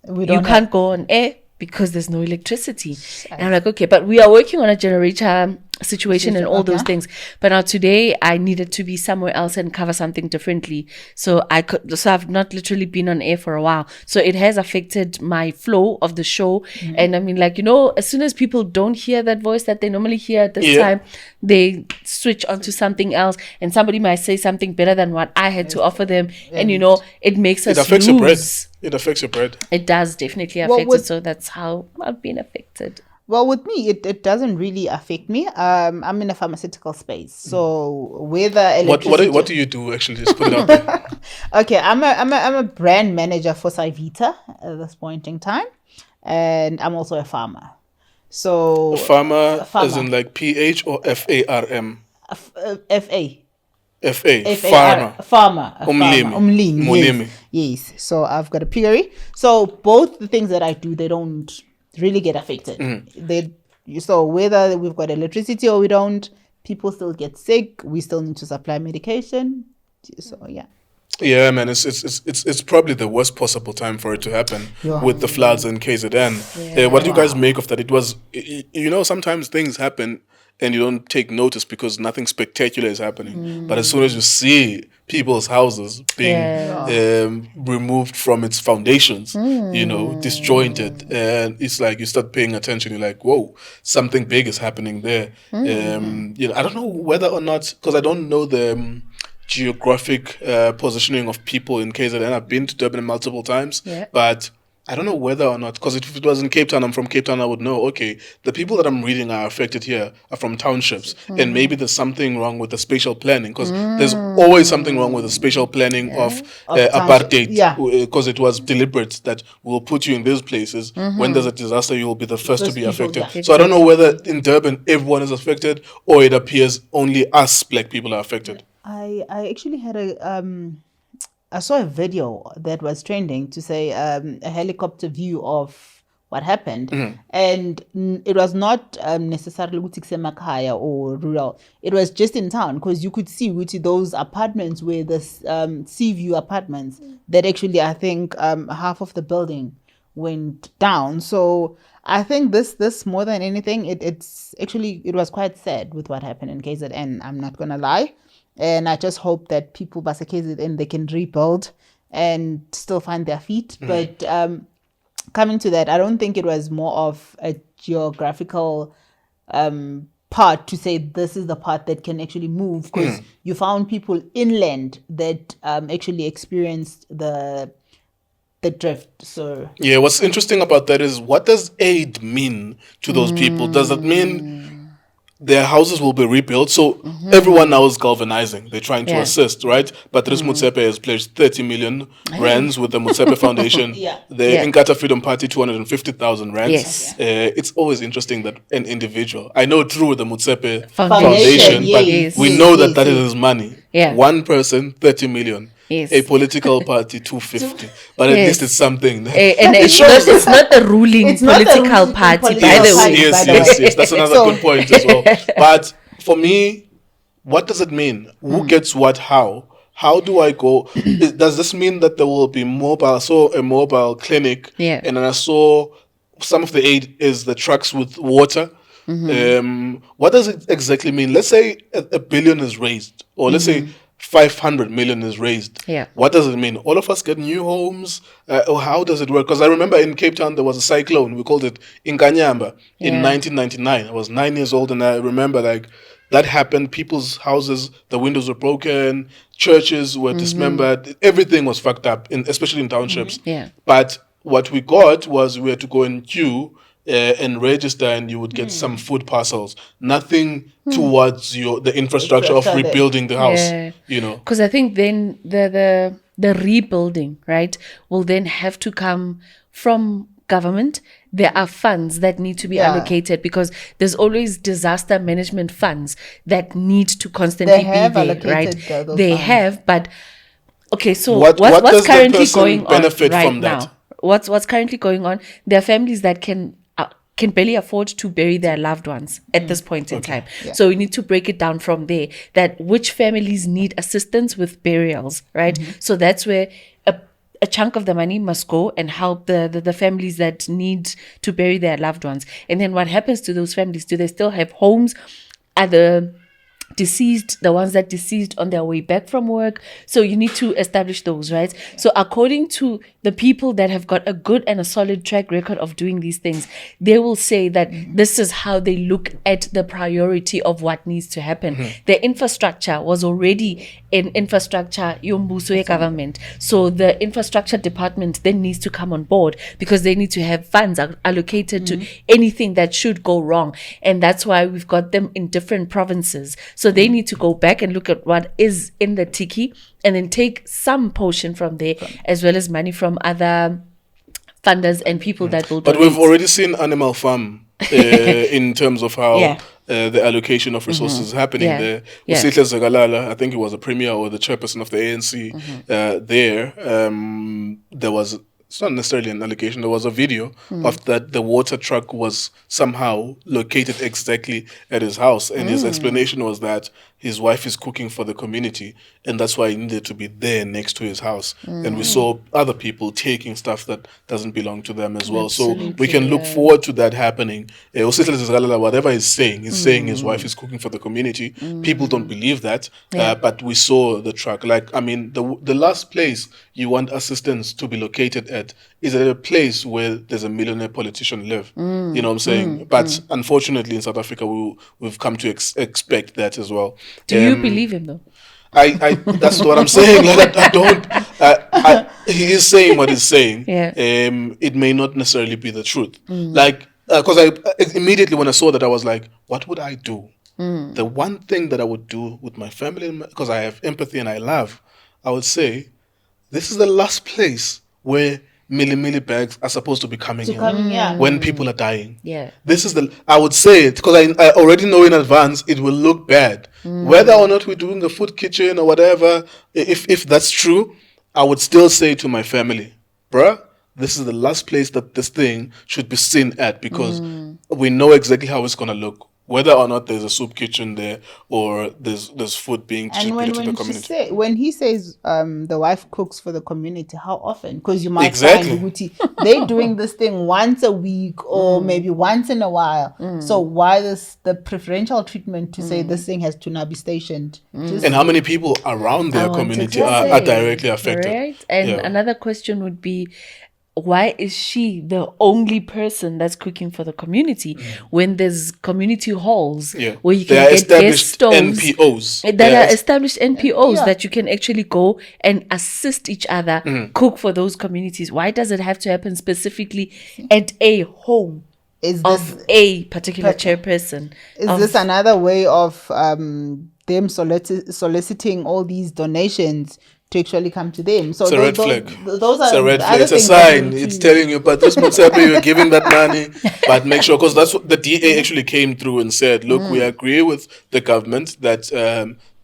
You can't go on air because there's no electricity. And I'm like, okay, but we are working on a generator situation and all those things. But now today I needed to be somewhere else and cover something differently. So I've not literally been on air for a while. So it has affected my flow of the show. And I mean, like, as soon as people don't hear that voice that they normally hear at this time, they switch onto something else, and somebody might say something better than what I had to offer them. And it makes us affects lose. your bread. It affects your bread. It does definitely affect it. So that's how I've been affected. Well, with me, it doesn't really affect me. I'm in a pharmaceutical space, so whether electricity... What do you do actually? Just put it out there. Okay, I'm a brand manager for Cyvita at this point in time, and I'm also a farmer. So a farmer, as in like PH or FARM? FA. Farmer. Umlimi. Yes. So I've got a piggery. So both the things that I do, they don't really get affected. So whether we've got electricity or we don't, people still get sick. We still need to supply medication. So yeah, man, it's probably the worst possible time for it to happen with the floods in KZN. What do you guys make of that? It was, sometimes things happen and you don't take notice because nothing spectacular is happening. But as soon as you see people's houses being removed from its foundations, disjointed, and it's like you start paying attention. You're like, whoa, something big is happening there. I don't know whether or not, because I don't know the geographic positioning of people in KZN. I've been to Durban multiple times, but I don't know whether or not, because if it was in Cape Town, I'm from Cape Town, I would know, okay, the people that I'm reading are affected here are from townships. And maybe there's something wrong with the spatial planning, because there's always something wrong with the spatial planning of apartheid, because it was deliberate that we'll put you in these places. When there's a disaster, you'll be the first to be affected. So I don't know whether in Durban everyone is affected or it appears only us black people are affected. I actually had I saw a video that was trending to say a helicopter view of what happened. And it was not necessarily Makhaya or rural. It was just in town, because you could see those apartments were the sea view apartments that actually, I think, half of the building went down. So I think this more than anything, it was quite sad with what happened in KZN. I'm not gonna lie, and I just hope that people by KZN, they can rebuild and still find their feet. But coming to that, I don't think it was more of a geographical part to say this is the part that can actually move, because you found people inland that actually experienced the drift. So yeah, what's interesting about that is, what does aid mean to those people? Does that mean their houses will be rebuilt? So everyone now is galvanizing. They're trying to assist, right? Patrice Motsepe has pledged 30 million rands with the Motsepe Foundation. The Inkatha Freedom Party, 250,000 rands. Yes. It's always interesting that an individual, I know through the Motsepe Foundation, Foundation, but we know that yes. is his money. Yeah. One person, 30 million. Yes. A political party, 250. But at least it's something. And it's not the ruling It's not the political ruling party, political by the party. way. Yes. That's another good point as well. But for me, what does it mean? Who gets what? How? How do I go? Does this mean that there will be mobile? I saw a mobile clinic, and then I saw some of the aid is the trucks with water. What does it exactly mean? Let's say a billion is raised, or let's say 500 million is raised. Yeah. What does it mean? All of us get new homes? Or how does it work? Because I remember in Cape Town there was a cyclone. We called it Inkanyamba in 1999. I was 9 years old, and I remember that happened. People's houses, the windows were broken, churches were dismembered. Everything was fucked up, especially in townships. Yeah. But what we got was, we had to go in queue and register, and you would get some food parcels. Nothing towards the infrastructure of rebuilding the house. Because I think then the rebuilding, right, will then have to come from government. There are funds that need to be allocated, because there's always disaster management funds that need to constantly be there, right? They have, but okay, so what's currently going on right now? What's currently going on? There are families that can barely afford to bury their loved ones at this point in time. Yeah. So we need to break it down from there, that which families need assistance with burials, right? So that's where a chunk of the money must go and help the families that need to bury their loved ones. And then what happens to those families? Do they still have homes? Are the ones that deceased on their way back from work? So you need to establish those, right? So according to the people that have got a good and a solid track record of doing these things, they will say that this is how they look at the priority of what needs to happen. The infrastructure was already an infrastructure yombuso government. So the infrastructure department then needs to come on board, because they need to have funds allocated to anything that should go wrong. And that's why we've got them in different provinces. So they need to go back and look at what is in the tiki, and then take some portion from there, as well as money from other funders and people that will donate. But we've already seen Animal Farm in terms of how the allocation of resources is happening there. Usihle Zegalala, I think he was a premier or the chairperson of the ANC there was, it's not necessarily an allegation, there was a video of that the water truck was somehow located exactly at his house, and his explanation was that his wife is cooking for the community, and that's why he needed to be there next to his house. And we saw other people taking stuff that doesn't belong to them as well. Absolutely, so we can look forward to that happening. Whatever he's saying his wife is cooking for the community. People don't believe that, but we saw the truck. Like, I mean, the last place you want assistance to be located at is at a place where there's a millionaire politician live. You know what I'm saying? But unfortunately in South Africa, we've come to expect that as well. Do you believe him though? I that's what I'm saying. Like, I don't. He is saying what he's saying. It may not necessarily be the truth. Like, because I immediately when I saw that, I was like, what would I do? The one thing that I would do with my family, because I have empathy and I love, I would say, this is the last place where milli bags are supposed to be coming in when people are dying. This is I would say it because I already know in advance it will look bad. Whether or not we're doing a food kitchen or whatever, if that's true, I would still say to my family, bruh, this is the last place that this thing should be seen at, because we know exactly how it's going to look. Whether or not there's a soup kitchen there or there's food being distributed to the community. When he says the wife cooks for the community, how often? Because you might Exactly. find they're doing this thing once a week or maybe once in a while. So why the preferential treatment to say this thing has to now be stationed? And how many people around their community are directly affected? Right? And another question would be, why is she the only person that's cooking for the community when there's community halls where you can get guest stoves NPOs that are established NPOs that you can actually go and assist each other cook for those communities? Why does it have to happen specifically at a home of a particular chairperson? Is this another way of them soliciting all these donations to actually come to them? So it's a red flag. Those are it's a red flag. It's a things sign. It's telling you, but this Motsepe, you're giving that money. But make sure, because that's what the DA actually came through and said, look, we agree with the government that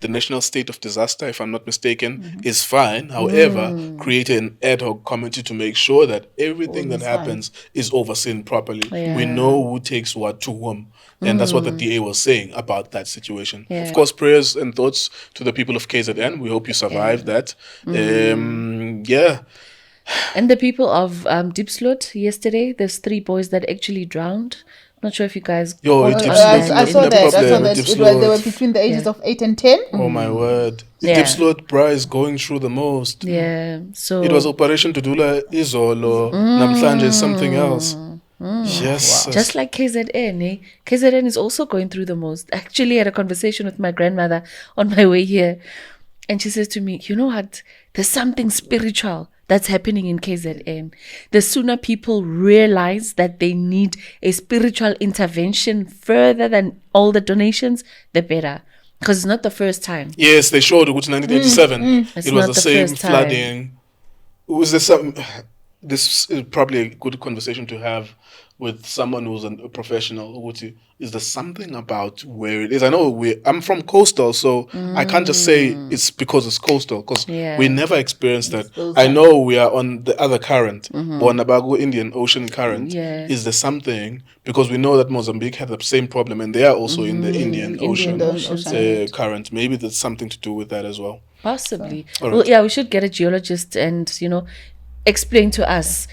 the national state of disaster, if I'm not mistaken, is fine. However, create an ad hoc committee to make sure that everything that happens is overseen properly. We know who takes what to whom. And that's what the DA was saying about that situation. Of course, prayers and thoughts to the people of KZN. We hope you survive that. And the people of Diepsloot yesterday, there's 3 boys that actually drowned. Not sure if you guys... I saw that. They were between the ages of 8 and 10. Oh my word. Diepsloot, bra, is going through the most. Yeah, so... It was Operation Tudula Izolo. Namhlanje is something else. Yes. Wow. Just like KZN, KZN is also going through the most. I actually had a conversation with my grandmother on my way here. And she says to me, you know what? There's something spiritual that's happening in KZN. The sooner people realize that they need a spiritual intervention further than all the donations, the better. Because it's not the first time. Yes, they showed it was 1987. It was the same flooding. Was there some... This is probably a good conversation to have with someone who's a professional. Is there something about where it is? I know I'm from coastal, so I can't just say it's because it's coastal, because we never experienced that. I know we are on the other current, Bonabago Indian Ocean current. Is there something, because we know that Mozambique had the same problem and they are also in the Indian Ocean current. Maybe there's something to do with that as well. Possibly. Well, we should get a geologist and, explain to us,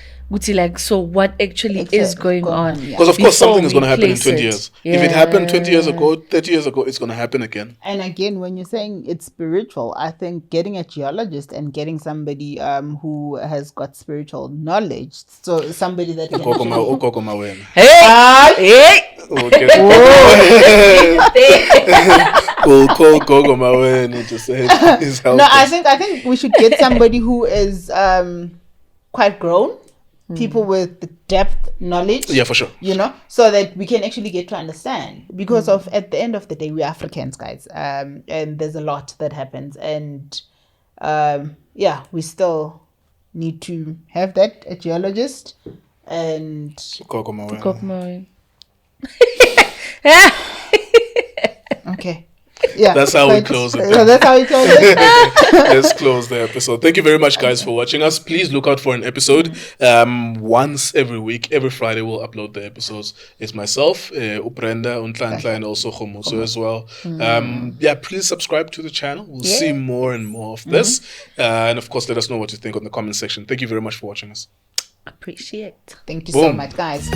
so what actually is going on. Because of course something is going to happen in 20 years. If it happened 20 years ago, 30 years ago, it's going to happen again. And again, when you're saying it's spiritual, I think getting a geologist and getting somebody who has got spiritual knowledge, so somebody that can we'll call Gogo Maweni to say his help. No, I think we should get somebody who is quite grown, people with the depth knowledge. Yeah, for sure. So that we can actually get to understand. Because at the end of the day, we're Africans, guys. And there's a lot that happens. And we still need to have a geologist. And okay. Yeah, that's how we close it. That's how we close it. Let's close the episode. Thank you very much, guys, for watching us. Please look out for an episode once every week. Every Friday, we'll upload the episodes. It's myself, Uprenda, Untlanhla, and also Khomoso as well. Please subscribe to the channel. We'll see more and more of this. And of course, let us know what you think on the comment section. Thank you very much for watching us. Appreciate. Thank you so much, guys.